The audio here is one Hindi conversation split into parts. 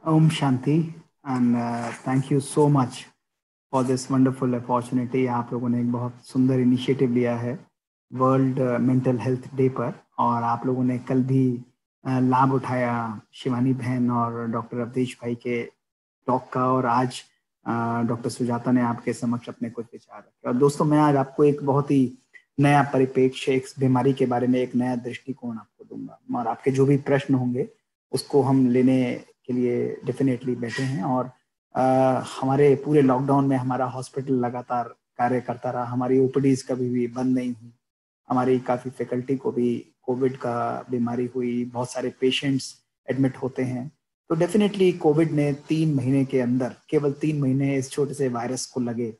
Om Shanti, and thank you so much for this wonderful opportunity. आप लोगों ने एक बहुत सुंदर इनिशिएटिव लिया है वर्ल्ड मेंटल हेल्थ डे पर, और आप लोगों ने कल भी लाभ उठाया शिवानी बहन और डॉक्टर अवधेश भाई के टॉक का, और आज डॉक्टर सुजाता ने आपके समक्ष अपने कुछ विचार रखे। और दोस्तों, मैं आज आपको एक बहुत ही नया परिप्रेक्ष्य, एक बीमारी के बारे में एक नया दृष्टिकोण आपको दूंगा, और आपके जो भी प्रश्न होंगे उसको हम लेने के लिए डेफिनेटली बैठे हैं। और हमारे पूरे लॉकडाउन में हमारा हॉस्पिटल लगातार कार्य करता रहा, हमारी ओपीडीज कभी भी बंद नहीं हुई, हमारी काफ़ी फैकल्टी को भी कोविड का बीमारी हुई, बहुत सारे पेशेंट्स एडमिट होते हैं। तो डेफिनेटली कोविड ने 3 महीने के अंदर, केवल 3 महीने इस छोटे से वायरस को लगे,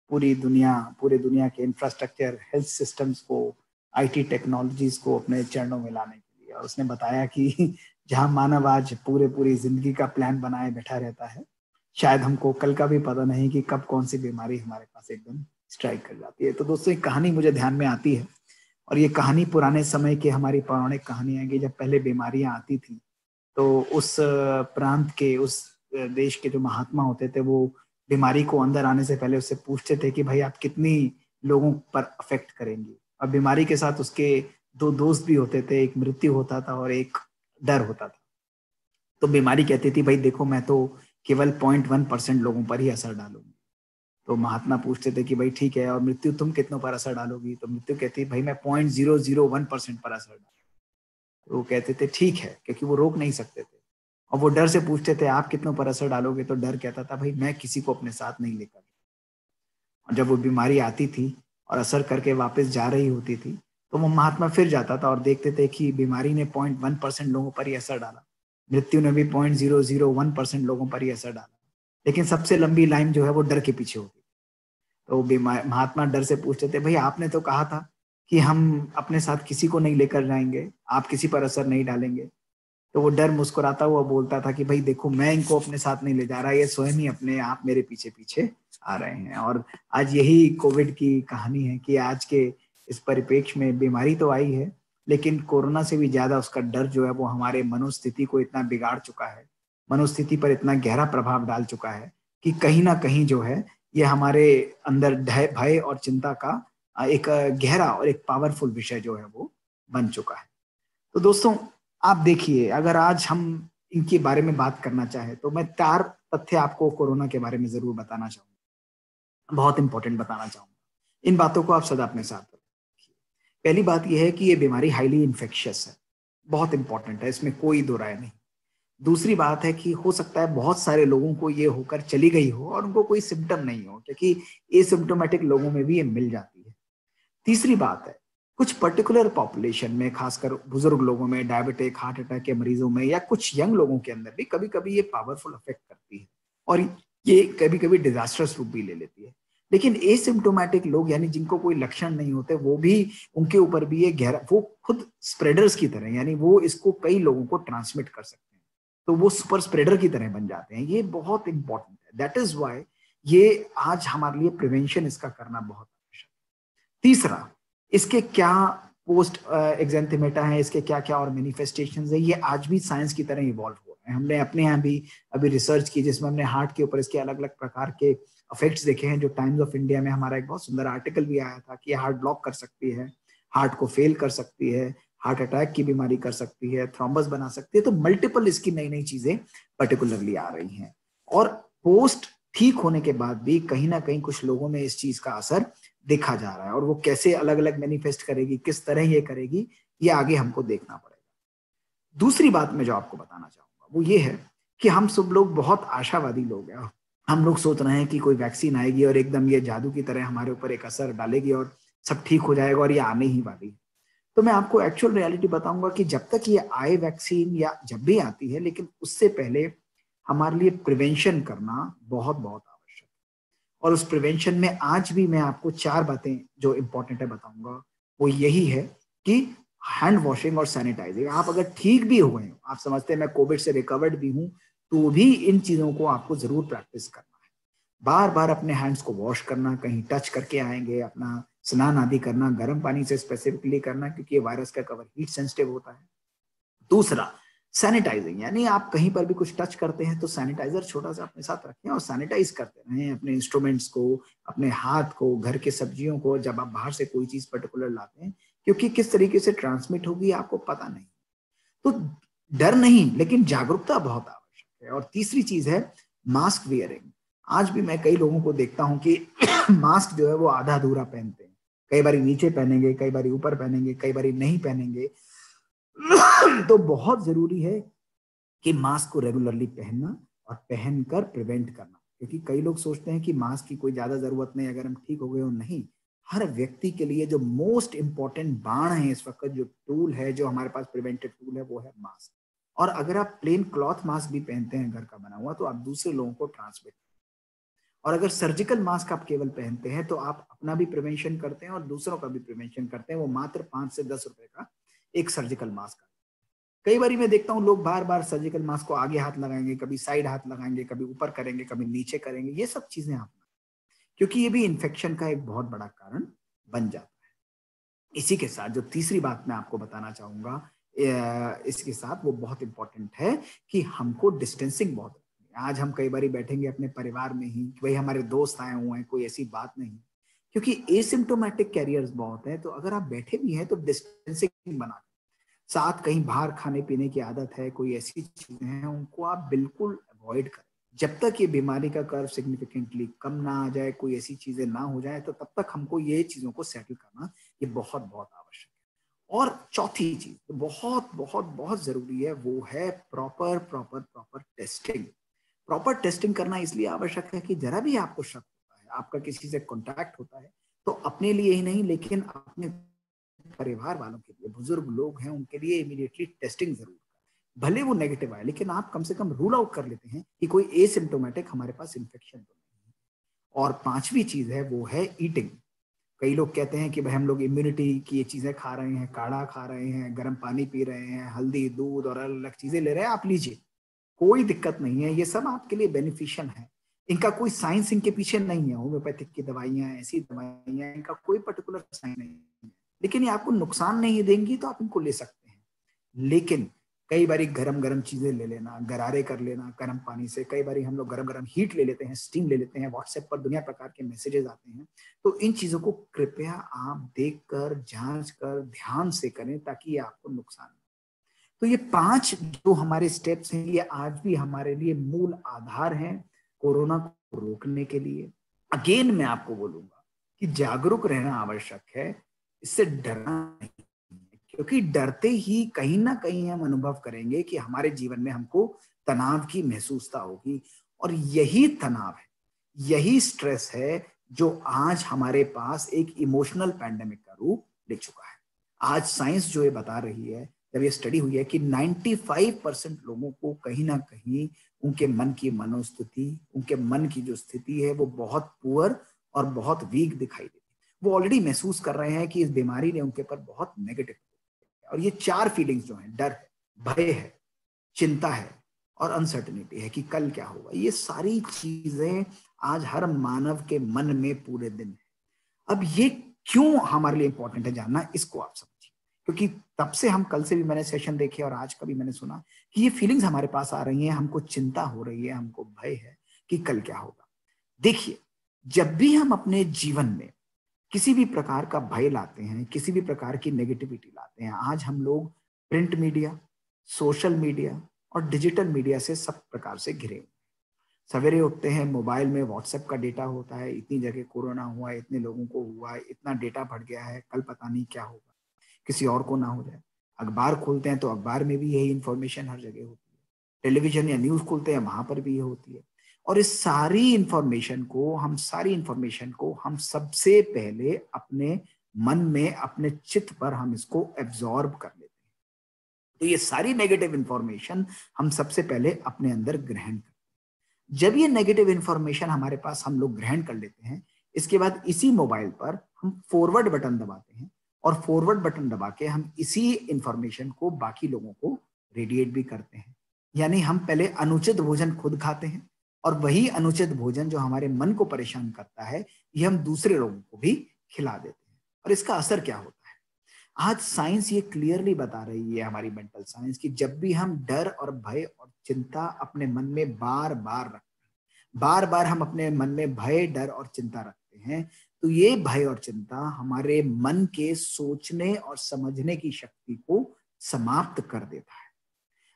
पूरे दुनिया के इंफ्रास्ट्रक्चर, हेल्थ सिस्टम्स को, आईटी टेक्नोलॉजीज को अपने चरणों में लाने के लिए। और उसने बताया कि जहां मानव आज पूरी जिंदगी का प्लान बनाए बैठा रहता है, शायद हमको कल का भी पता नहीं कि कब कौन सी बीमारी हमारे पास एकदम स्ट्राइक कर जाती है। तो दोस्तों, एक कहानी मुझे ध्यान में आती है, और ये कहानी पुराने समय की हमारी पौराणिक कहानियां की, जब पहले बीमारियां आती थी तो उस प्रांत के, उस देश के जो महात्मा होते थे, वो बीमारी को अंदर आने से पहले उससे पूछते थे कि भाई आप कितनी लोगों पर अफेक्ट करेंगी। और बीमारी के साथ उसके दो दोस्त भी होते थे, एक मृत्यु होता था और एक डर होता था। तो बीमारी कहती थी भाई देखो, मैं तो केवल 0.1% लोगों पर ही असर डालूंगी। तो महात्मा पूछते थे कि भाई ठीक है, और मृत्यु तुम कितनों पर असर डालोगी? तो मृत्यु कहती भाई मैं 0.001% पर असर डालूंगी। तो वो कहते थे ठीक है, क्योंकि वो रोक नहीं सकते थे। और वो डर से पूछते थे आप कितनों पर असर डालोगे? तो डर कहता था भाई मैं किसी को अपने साथ नहीं लेकर। और जब वो बीमारी आती थी और असर करके वापस जा रही होती थी, तो वो महात्मा फिर जाता था और देखते थे कि बीमारी ने 0.1% लोगों पर ही असर डाला, मृत्यु ने भी 0.001% लोगों पर ही असर डाला, लेकिन सबसे लंबी लाइन जो है वो डर के पीछे होती। तो महात्मा डर से पूछते थे भाई आपने तो कहा था कि हम अपने साथ किसी को नहीं लेकर जाएंगे, आप किसी पर असर नहीं डालेंगे। तो वो डर मुस्कुराता हुआ बोलता था कि भाई देखो, मैं इनको अपने साथ नहीं ले जा रहा, ये स्वयं ही अपने आप मेरे पीछे पीछे आ रहे हैं। और आज यही कोविड की कहानी है कि आज के इस परिप्रेक्ष्य में बीमारी तो आई है, लेकिन कोरोना से भी ज्यादा उसका डर जो है वो हमारे मनोस्थिति को इतना बिगाड़ चुका है, मनोस्थिति पर इतना गहरा प्रभाव डाल चुका है कि कहीं ना कहीं जो है ये हमारे अंदर भय और चिंता का एक गहरा और एक पावरफुल विषय जो है वो बन चुका है। तो दोस्तों, आप देखिए, अगर आज हम इनके बारे में बात करना चाहें तो मैं 4 तथ्य आपको कोरोना के बारे में जरूर बताना चाहूंगा, बहुत इंपॉर्टेंट बताना चाहूंगा। इन बातों को आप सदा अपने साथ रखिए। पहली बात यह है कि ये बीमारी हाईली इन्फेक्शियस है, बहुत इंपॉर्टेंट है, इसमें कोई दो राय नहीं। दूसरी बात है कि हो सकता है बहुत सारे लोगों को ये होकर चली गई हो और उनको कोई सिम्टम नहीं हो, क्योंकि एसिम्टोमेटिक लोगों में भी ये मिल जाती है। तीसरी बात है, कुछ पर्टिकुलर पॉपुलेशन में, खासकर बुजुर्ग लोगों में, डायबिटिक, हार्ट अटैक के मरीजों में, या कुछ यंग लोगों के अंदर भी कभी कभी ये पावरफुल अफेक्ट करती है, और ये कभी कभी डिजास्टर्स रूप भी ले लेती है। लेकिन एसिम्टोमेटिक लोग, यानी जिनको कोई लक्षण नहीं होते, वो भी, उनके ऊपर भी ये गहरा, वो खुद स्प्रेडर्स की तरह, यानी वो इसको कई लोगों को ट्रांसमिट कर सकते हैं, तो वो सुपर स्प्रेडर की तरह बन जाते हैं। ये बहुत इंपॉर्टेंट है, दैट इज वाई ये आज हमारे लिए प्रिवेंशन इसका करना बहुत आवश्यक है। तीसरा, इसके क्या पोस्ट एग्जेंथेमेटा है, इसके क्या क्या और मैनिफेस्टेशंस है, ये आज भी साइंस की तरह इवॉल्व हो रहे हैं। हमने अपने यहाँ भी अभी रिसर्च की जिसमें हमने हार्ट के ऊपर इसके अलग अलग प्रकार के इफेक्ट्स देखे हैं, जो टाइम्स ऑफ इंडिया में हमारा एक बहुत सुंदर आर्टिकल भी आया था कि हार्ट ब्लॉक कर सकती है, हार्ट को फेल कर सकती है, हार्ट अटैक की बीमारी कर सकती है, थ्रोम्बस बना सकती है। तो मल्टीपल इसकी नई नई चीजें पर्टिकुलरली आ रही हैं। और पोस्ट ठीक होने के बाद भी कहीं ना कहीं कुछ लोगों में इस चीज का असर देखा जा रहा है, और वो कैसे अलग अलग मैनिफेस्ट करेगी, किस तरह ये करेगी, ये आगे हमको देखना पड़ेगा। दूसरी बात मैं जो आपको बताना चाहूंगा वो ये है कि हम सब लोग बहुत आशावादी लोग हैं। हम लोग सोच रहे हैं कि कोई वैक्सीन आएगी और एकदम ये जादू की तरह हमारे ऊपर एक असर डालेगी और सब ठीक हो जाएगा, और ये आने ही वाली है। तो मैं आपको एक्चुअल रियलिटी बताऊंगा कि जब तक ये आए वैक्सीन, या जब भी आती है, लेकिन उससे पहले हमारे लिए प्रिवेंशन करना बहुत बहुत आवश्यक है। और उस प्रिवेंशन में आज भी मैं आपको 4 बातें जो इंपॉर्टेंट है बताऊंगा। वो यही है कि हैंड वॉशिंग और सैनिटाइजिंग। आप अगर ठीक भी हुए हैं, आप समझते हैं मैं कोविड से रिकवर्ड भी हूं, तो भी इन चीजों को आपको जरूर प्रैक्टिस करना है। बार बार अपने हैंड्स को वॉश करना, कहीं टच करके आएंगे, अपना स्नान आदि करना गर्म पानी से स्पेसिफिकली करना, क्योंकि ये वायरस का कवर हीट सेंसिटिव होता है। दूसरा, सैनिटाइजिंग, यानी आप कहीं पर भी कुछ टच करते हैं तो सैनिटाइजर छोटा सा अपने साथ रखें और सैनिटाइज करते रहें अपने इंस्ट्रूमेंट्स को, अपने हाथ को, घर के सब्जियों को, जब आप बाहर से कोई चीज पर्टिकुलर लाते हैं, क्योंकि किस तरीके से ट्रांसमिट होगी आपको पता नहीं। तो डर नहीं, लेकिन जागरूकता बहुत आवश्यक है। और तीसरी चीज है मास्क वियरिंग। आज भी मैं कई लोगों को देखता हूं कि मास्क जो है वो आधा अधूरा पहनते हैं, कई बार नीचे पहनेंगे, कई बार ऊपर पहनेंगे, कई बार नहीं पहनेंगे। तो बहुत जरूरी है कि मास्क को रेगुलरली पहनना और पहनकर प्रिवेंट करना, क्योंकि कई लोग सोचते हैं कि मास्क की कोई ज्यादा जरूरत नहीं, अगर हम ठीक हो गए हो। नहीं, हर व्यक्ति के लिए जो मोस्ट इंपॉर्टेंट बाण है इस वक्त, जो टूल है, जो हमारे पास प्रिवेंटिव टूल है, वो है मास्क। और अगर आप प्लेन क्लॉथ मास्क भी पहनते हैं घर का बना हुआ, तो आप दूसरे लोगों को ट्रांसमिट, और अगर सर्जिकल मास्क आप केवल पहनते हैं तो आप अपना भी प्रिवेंशन करते हैं और दूसरों का भी प्रिवेंशन करते हैं। वो मात्र 5 से 10 रुपए का एक सर्जिकल मास्क। कई बार मैं देखता हूँ लोग बार बार सर्जिकल मास्क को आगे हाथ लगाएंगे, कभी साइड हाथ लगाएंगे, कभी ऊपर करेंगे, कभी नीचे करेंगे। ये सब चीजें आप, क्योंकि ये भी इन्फेक्शन का एक बहुत बड़ा कारण बन जाता है। इसी के साथ जो तीसरी बात मैं आपको बताना चाहूंगा, इसके साथ वो बहुत इंपॉर्टेंट है कि हमको डिस्टेंसिंग बहुत रखनी है। आज हम कई बार बैठेंगे अपने परिवार में ही, भाई हमारे दोस्त आए हुए हैं, कोई ऐसी बात नहीं, क्योंकि एसिम्प्टोमेटिक कैरियर्स बहुत है। तो अगर आप बैठे भी हैं तो डिस्टेंसिंग बना, साथ कहीं बाहर खाने पीने की आदत है, कोई ऐसी चीजें हैं, उनको आप बिल्कुल अवॉइड करें। जब तक ये बीमारी का कर्व सिग्निफिकेंटली कम ना आ जाए, कोई ऐसी चीजें ना हो जाए, तो तब तक हमको ये चीजों को सेटल करना ये बहुत बहुत आवश्यक है। और चौथी चीज तो बहुत बहुत बहुत जरूरी है, वो है proper proper proper testing. Proper testing करना इसलिए आवश्यक है कि जरा भी आपको शक होता है, आपका किसी से कॉन्टैक्ट होता है, तो अपने लिए ही नहीं लेकिन अपने परिवार वालों के लिए, बुजुर्ग लोग हैं उनके लिए इमीडिएटली टेस्टिंग जरूर करें। भले वो नेगेटिव आए, लेकिन आप कम से कम रूल आउट कर लेते हैं कि कोई एसिम्प्टोमेटिक हमारे पास इन्फेक्शन तो नहीं है। और पांचवी चीज है वो है ईटिंग। कई लोग कहते हैं कि भाई हम लोग इम्यूनिटी की ये चीजें खा रहे हैं, काढ़ा खा रहे हैं, गर्म पानी पी रहे हैं, हल्दी दूध और अलग अलग चीजें ले रहे हैं, आप लीजिए, कोई दिक्कत नहीं है, ये सब आपके लिए बेनिफिशियल है। इनका कोई साइंस इनके पीछे नहीं है, होम्योपैथिक की दवाइयां, ऐसी दवाइयां, इनका कोई पर्टिकुलर साइंस नहीं है, लेकिन ये आपको नुकसान नहीं देंगी तो आप इनको ले सकते हैं। लेकिन कई बारी गरम गरम चीजें ले लेना, गरारे कर लेना गर्म पानी से, कई बारी हम लोग गरम गरम हीट ले लेते हैं, स्टीम ले लेते हैं, व्हाट्सएप पर दुनिया प्रकार के मैसेजेस आते हैं। तो इन चीजों को कृपया आप देख कर, जांच कर, ध्यान से करें, ताकि ये आपको नुकसान। तो ये 5 जो हमारे स्टेप्स हैं, ये आज भी हमारे लिए मूल आधार हैं कोरोना को रोकने के लिए। अगेन मैं आपको बोलूंगा कि जागरूक रहना आवश्यक है, इससे डरना नहीं, क्योंकि डरते ही कहीं ना कहीं हम अनुभव करेंगे कि हमारे जीवन में हमको तनाव की महसूसता होगी। और यही तनाव है, यही स्ट्रेस है जो आज हमारे पास एक इमोशनल पैंडेमिक का रूप ले चुका है। आज साइंस जो ये बता रही है, जब ये स्टडी हुई है कि 95% लोगों को कहीं ना कहीं उनके मन की मनोस्थिति, उनके मन की जो स्थिति है वो बहुत पुअर और बहुत वीक दिखाई देती है। वो ऑलरेडी महसूस कर रहे हैं कि इस बीमारी ने उनके ऊपर बहुत नेगेटिव, और ये 4 फीलिंग्स जो हैं, डर है, भय है, चिंता है और अनसर्टेनिटी है कि कल क्या होगा, ये सारी चीजें आज हर मानव के मन में पूरे दिन है। अब ये क्यों हमारे लिए इंपॉर्टेंट है जानना, इसको आप समझिए, क्योंकि तब से हम, कल से भी मैंने सेशन देखे और आज का भी मैंने सुना कि ये फीलिंग्स हमारे पास आ रही हैं, हमको चिंता हो रही है, हमको भय है कि कल क्या होगा। देखिए, जब भी हम अपने जीवन में किसी भी प्रकार का भय लाते हैं, किसी भी प्रकार की नेगेटिविटी लाते हैं, आज हम लोग प्रिंट मीडिया, सोशल मीडिया और डिजिटल मीडिया से सब प्रकार से घिरे हुए। सवेरे उठते हैं, मोबाइल में व्हाट्सएप का डेटा होता है, इतनी जगह कोरोना हुआ है, इतने लोगों को हुआ है, इतना डेटा बढ़ गया है, कल पता नहीं क्या होगा, किसी और को ना हो जाए। अखबार खोलते हैं तो अखबार में भी यही इंफॉर्मेशन हर जगह होती है, टेलीविजन या न्यूज खोलते हैं वहां पर भी ये होती है। और इस सारी इंफॉर्मेशन को हम सबसे पहले अपने मन में, अपने चित्त पर हम इसको एब्जॉर्ब कर लेते हैं। तो ये सारी नेगेटिव इंफॉर्मेशन हम सबसे पहले अपने अंदर ग्रहण करते हैं। जब ये नेगेटिव इंफॉर्मेशन हमारे पास हम लोग ग्रहण कर लेते हैं, इसके बाद इसी मोबाइल पर हम फॉरवर्ड बटन दबाते हैं, और फॉरवर्ड बटन दबा के हम इसी इंफॉर्मेशन को बाकी लोगों को रेडिएट भी करते हैं। यानी हम पहले अनुचित भोजन खुद खाते हैं, और वही अनुचित भोजन जो हमारे मन को परेशान करता है, ये हम दूसरे लोगों को भी खिला देते हैं। और इसका असर क्या होता है? आज साइंस ये क्लियरली बता रही है, हमारी मेंटल साइंस, कि जब भी हम डर और भय और चिंता अपने मन में बार बार रखते हैं, बार बार हम अपने मन में भय, डर और चिंता रखते हैं, तो ये भय और चिंता हमारे मन के सोचने और समझने की शक्ति को समाप्त कर देता है।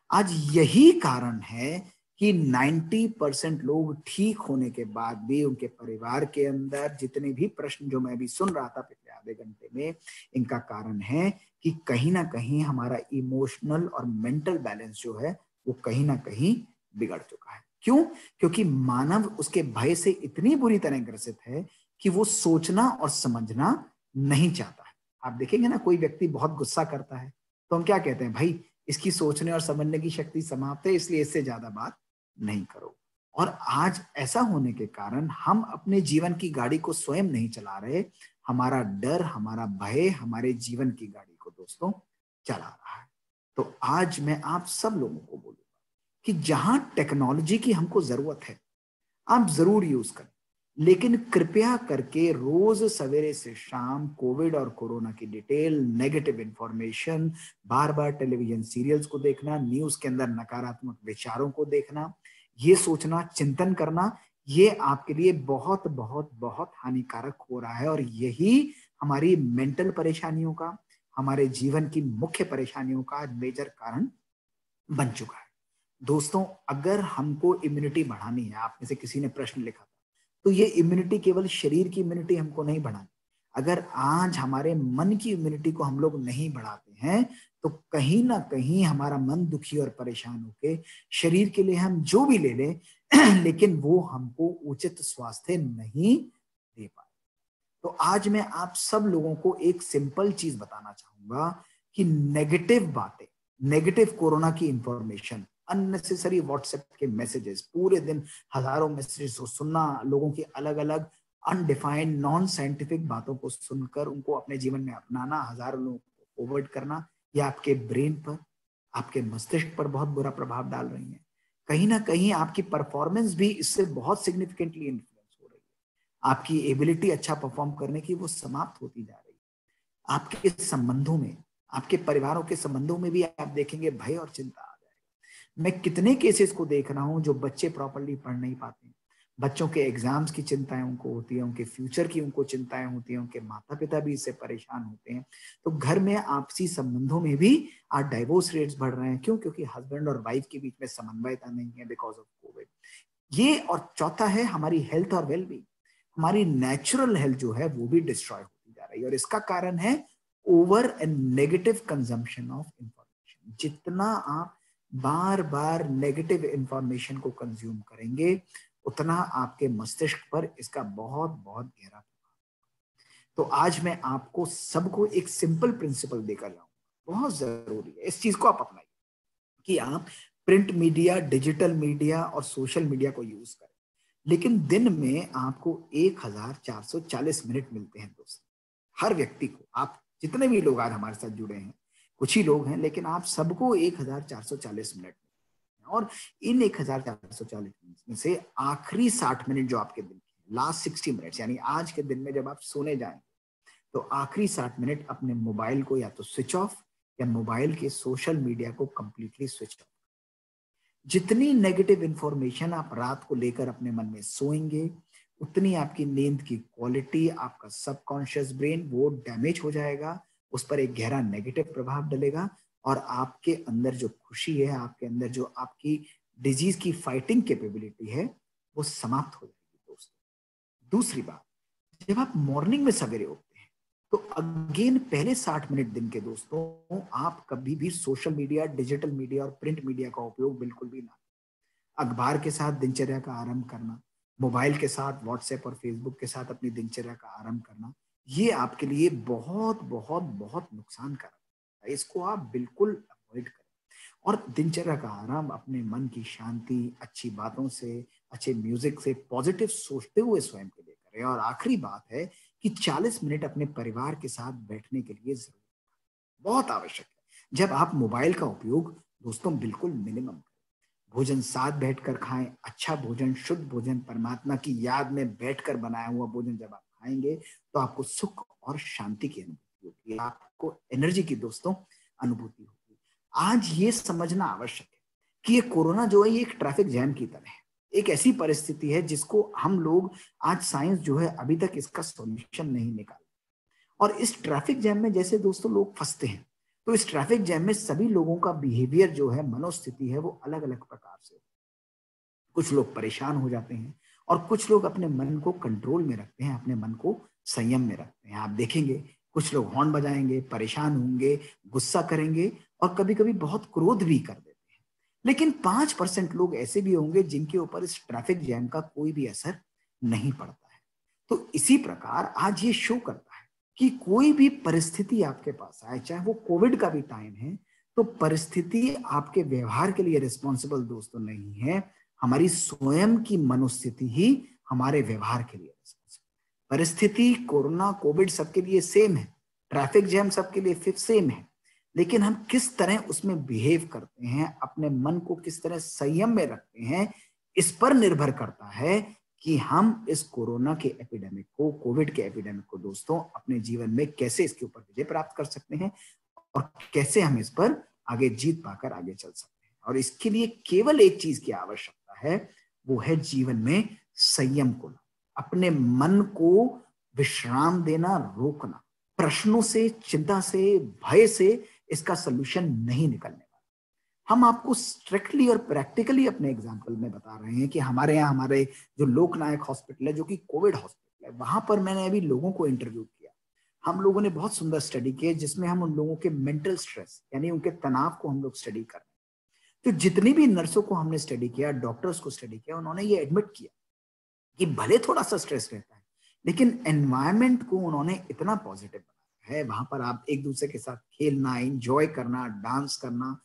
आज यही कारण है कि 90% लोग ठीक होने के बाद भी उनके परिवार के अंदर जितने भी प्रश्न जो मैं अभी सुन रहा था पिछले आधे घंटे में, इनका कारण है कि कहीं ना कहीं हमारा इमोशनल और मेंटल बैलेंस जो है वो कहीं ना कहीं बिगड़ चुका है। क्यों? क्योंकि मानव उसके भय से इतनी बुरी तरह ग्रसित है कि वो सोचना और समझना नहीं चाहता है। आप देखेंगे ना, कोई व्यक्ति बहुत गुस्सा करता है तो हम क्या कहते हैं, भाई इसकी सोचने और समझने की शक्ति समाप्त है, इसलिए इससे ज्यादा बात नहीं करो। और आज ऐसा होने के कारण हम अपने जीवन की गाड़ी को स्वयं नहीं चला रहे, हमारा डर, हमारा भय हमारे जीवन की गाड़ी को दोस्तों चला रहा है। तो आज मैं आप सब लोगों को बोलूंगा कि जहां टेक्नोलॉजी की हमको जरूरत है, आप जरूर यूज करें, लेकिन कृपया करके रोज सवेरे से शाम कोविड और कोरोना की डिटेल, नेगेटिव इंफॉर्मेशन, बार बार टेलीविजन सीरियल्स को देखना, न्यूज के अंदर नकारात्मक विचारों को देखना, ये सोचना, चिंतन करना, ये आपके लिए बहुत बहुत बहुत हानिकारक हो रहा है। और यही हमारी मेंटल परेशानियों का, हमारे जीवन की मुख्य परेशानियों का मेजर कारण बन चुका है। दोस्तों, अगर हमको इम्यूनिटी बढ़ानी है, आप में से किसी ने प्रश्न लिखा था, तो ये इम्यूनिटी केवल शरीर की इम्यूनिटी हमको नहीं बढ़ानी। अगर आज हमारे मन की इम्यूनिटी को हम लोग नहीं बढ़ाते हैं, तो कहीं ना कहीं हमारा मन दुखी और परेशान होके शरीर के लिए हम जो भी ले लें लेकिन वो हमको उचित स्वास्थ्य नहीं दे पाए। तो आज मैं आप सब लोगों को एक सिंपल चीज बताना चाहूंगा कि नेगेटिव बातें, नेगेटिव कोरोना की इंफॉर्मेशन, अननेसेसरी व्हाट्सएप के मैसेजेस, पूरे दिन हजारों मैसेजेस को सुनना, लोगों की अलग अलग अनडिफाइंड नॉन साइंटिफिक बातों को सुनकर उनको अपने जीवन में अपनाना, हजारों लोगों को फॉरवर्ड करना, ये आपके ब्रेन पर, आपके मस्तिष्क पर बहुत बुरा प्रभाव डाल रही है। कहीं ना कहीं आपकी परफॉर्मेंस भी इससे बहुत सिग्निफिकेंटली इन्फ्लुएंस हो रही है। आपकी एबिलिटी अच्छा परफॉर्म करने की वो समाप्त होती जा रही है। आपके संबंधों में, आपके परिवारों के संबंधों में भी आप देखेंगे भय और चिंता आ जाएगा। मैं कितने केसेस को देख रहा हूं जो बच्चे प्रॉपरली पढ़ नहीं पाते, बच्चों के एग्जाम्स की चिंताएं उनको होती है, उनके फ्यूचर की उनको चिंताएं होती हैं, उनके माता पिता भी इससे परेशान होते हैं। तो घर में आपसी संबंधों में भी आज डाइवोर्स रेट्स बढ़ रहे हैं। क्यों? क्योंकि हस्बैंड और वाइफ के बीच में समन्वयता नहीं है बिकॉज ऑफ कोविड। ये, और चौथा है हमारी हेल्थ और वेलबींग, हमारी नेचुरल हेल्थ जो है वो भी डिस्ट्रॉय होती जा रही है। और इसका कारण है over and negative consumption of information. जितना आप बार बार नेगेटिव इंफॉर्मेशन को कंज्यूम करेंगे, उतना आपके मस्तिष्क पर इसका बहुत बहुत गहरा प्रभाव। तो आज मैं आपको सबको एक सिंपल प्रिंसिपल देकर जाऊंगा, बहुत जरूरी है, इस चीज को आप अपनाइए कि आप प्रिंट मीडिया, डिजिटल मीडिया और सोशल मीडिया को यूज करें, लेकिन दिन में आपको 1440 मिनट मिलते हैं दोस्तों, हर व्यक्ति को। आप जितने भी लोग आज हमारे साथ जुड़े हैं, कुछ ही लोग हैं, लेकिन आप सबको 1440 मिनट, और इन 1440 मिनट में से आखिरी 60 मिनट जो आपके दिन के, लास्ट 60 मिनट्स, यानी आज के दिन में जब आप सोने जाएंगे, तो आखिरी 60 मिनट अपने मोबाइल को या तो स्विच ऑफ या मोबाइल के सोशल मीडिया को कंप्लीटली स्विच ऑफ। जितनी नेगेटिव इंफॉर्मेशन आप रात को लेकर अपने मन में सोएंगे, उतनी आपकी नींद की क्वालिटी, आपका सबकॉन्शियस ब्रेन वो डैमेज हो जाएगा, उस पर एक गहरा नेगेटिव प्रभाव डलेगा, और आपके अंदर जो खुशी है, आपके अंदर जो आपकी डिजीज की फाइटिंग कैपेबिलिटी है, वो समाप्त हो जाएगी दोस्तों। दूसरी बात, जब आप मॉर्निंग में सवेरे उठते हैं, तो अगेन पहले 60 मिनट दिन के दोस्तों, आप कभी भी सोशल मीडिया, डिजिटल मीडिया और प्रिंट मीडिया का उपयोग बिल्कुल भी ना। अखबार के साथ दिनचर्या का आरंभ करना, मोबाइल के साथ, व्हाट्सएप और फेसबुक के साथ अपनी दिनचर्या का आरंभ करना, ये आपके लिए बहुत बहुत बहुत नुकसानकारक है। इसको आप बिल्कुल अवॉइड करें, और दिनचर्या का आराम अपने मन की शांति, अच्छी बातों से, अच्छे म्यूजिक से, पॉजिटिव सोचते हुए स्वयं के लिए करें। और आखिरी बात है कि 40 मिनट अपने परिवार के साथ बैठने के लिए जरूर, बहुत आवश्यक है। जब आप मोबाइल का उपयोग दोस्तों बिल्कुल मिनिमम करें, भोजन साथ बैठकर खाएं, अच्छा भोजन, शुद्ध भोजन, परमात्मा की याद में बैठकर बनाया हुआ भोजन जब आप खाएंगे, तो आपको सुख और शांति की अनुभूति होगी। आप आपको एनर्जी की दोस्तों अनुभूति होगी। आज ये समझना आवश्यक है कि ये कोरोना जो है ये एक ट्रैफिक जैम की तरह है, एक ऐसी परिस्थिति है जिसको हम लोग आज साइंस जो है अभी तक इसका सॉल्यूशन नहीं निकाला। और इस ट्रैफिक जैम में जैसे दोस्तों लोग फंसते हैं, तो इस ट्रैफिक जैम में सभी लोगों का बिहेवियर जो है, मनोस्थिति है, वो अलग अलग प्रकार से। कुछ लोग परेशान हो जाते हैं और कुछ लोग अपने मन को कंट्रोल में रखते हैं, अपने मन को संयम में रखते हैं। आप देखेंगे कुछ लोग हॉर्न बजाएंगे, परेशान होंगे, गुस्सा करेंगे और कभी कभी बहुत क्रोध भी कर देते हैं। लेकिन 5% लोग ऐसे भी होंगे जिनके ऊपर इस ट्रैफिक जैम का कोई भी असर नहीं पड़ता है। तो इसी प्रकार आज ये शो करता है कि कोई भी परिस्थिति आपके पास आए, चाहे वो कोविड का भी टाइम है, तो परिस्थिति आपके व्यवहार के लिए रिस्पॉन्सिबल दोस्तों नहीं है, हमारी स्वयं की मनोस्थिति ही हमारे व्यवहार के लिए रिस्पॉन्सिबल। परिस्थिति कोरोना कोविड सबके लिए सेम है, ट्रैफिक जैम सबके लिए सेम है, लेकिन हम किस तरह उसमें बिहेव करते हैं, अपने मन को किस तरह संयम में रखते हैं, इस पर निर्भर करता है कि हम इस कोरोना के एपिडेमिक को, कोविड के एपिडेमिक को दोस्तों अपने जीवन में कैसे इसके ऊपर विजय प्राप्त कर सकते हैं और कैसे हम इस पर आगे जीत पाकर आगे चल सकते हैं। और इसके लिए केवल एक चीज की आवश्यकता है, वो है जीवन में संयम को, अपने मन को विश्राम देना, रोकना। प्रश्नों से, चिंता से, भय से इसका सोल्यूशन नहीं निकलने वाला। हम आपको स्ट्रिक्टली और प्रैक्टिकली अपने एग्जाम्पल में बता रहे हैं कि हमारे यहाँ, हमारे जो लोकनायक हॉस्पिटल है, जो कि कोविड हॉस्पिटल है, वहां पर मैंने अभी लोगों को इंटरव्यू किया। हम लोगों ने बहुत सुंदर स्टडी की जिसमें हम उन लोगों के मेंटल स्ट्रेस यानी उनके तनाव को हम लोग स्टडी कर रहे हैं। तो जितनी भी नर्सों को हमने स्टडी किया, डॉक्टर्स को स्टडी किया, उन्होंने ये एडमिट किया कि भले थोड़ा सा स्ट्रेस रहता है, लेकिन एनवायरमेंट को उन्होंने इतना पॉजिटिव बनाया है। वहां पर आप एक दूसरे के साथ खेलना, एंजॉय करना, डांस करना,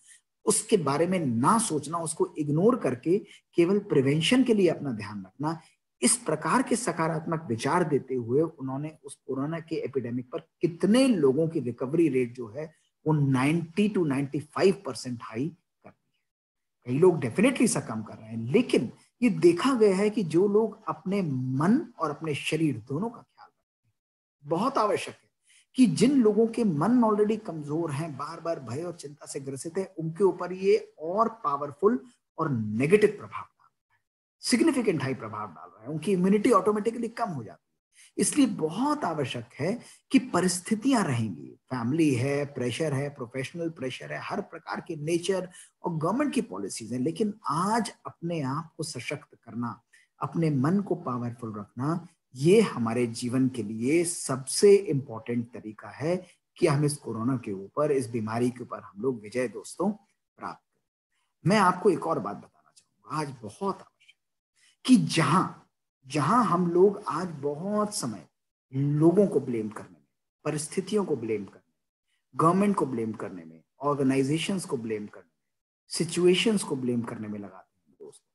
उसके बारे में ना सोचना, उसको इग्नोर करके केवल प्रिवेंशन के लिए अपना ध्यान रखना, इस प्रकार के सकारात्मक विचार देते हुए उन्होंने उस कोरोना के एपिडेमिक पर कितने लोगों की रिकवरी रेट जो है वो 90 to 95% हाई कर दी है। कई लोग डेफिनेटली सकम कर रहे हैं, लेकिन ये देखा गया है कि जो लोग अपने मन और अपने शरीर दोनों का ख्याल रखते हैं, बहुत आवश्यक है कि जिन लोगों के मन ऑलरेडी कमजोर हैं, बार बार भय और चिंता से ग्रसित है, उनके ऊपर ये और पावरफुल और नेगेटिव प्रभाव डाल रहा है, सिग्निफिकेंट हाई प्रभाव डाल रहा है। उनकी इम्यूनिटी ऑटोमेटिकली कम हो जाती है। इसलिए बहुत आवश्यक है कि परिस्थितियां रहेंगी, फैमिली है, प्रेशर है, प्रोफेशनल प्रेशर है, हर प्रकार के नेचर और गवर्नमेंट की पॉलिसीज हैं, लेकिन आज अपने आप को सशक्त करना, अपने मन को पावरफुल रखना, ये हमारे जीवन के लिए सबसे इंपॉर्टेंट तरीका है कि हम इस कोरोना के ऊपर, इस बीमारी के ऊपर हम लोग विजय दोस्तों प्राप्त करें। मैं आपको एक और बात बताना चाहूंगा, आज बहुत आवश्यक कि जहां जहां हम लोग आज बहुत समय लोगों को ब्लेम करने में, परिस्थितियों को ब्लेम करने में, गवर्नमेंट को ब्लेम करने में, ऑर्गेनाइजेशंस को ब्लेम करने में, सिचुएशंस को ब्लेम करने में लगाते हैं दोस्तों,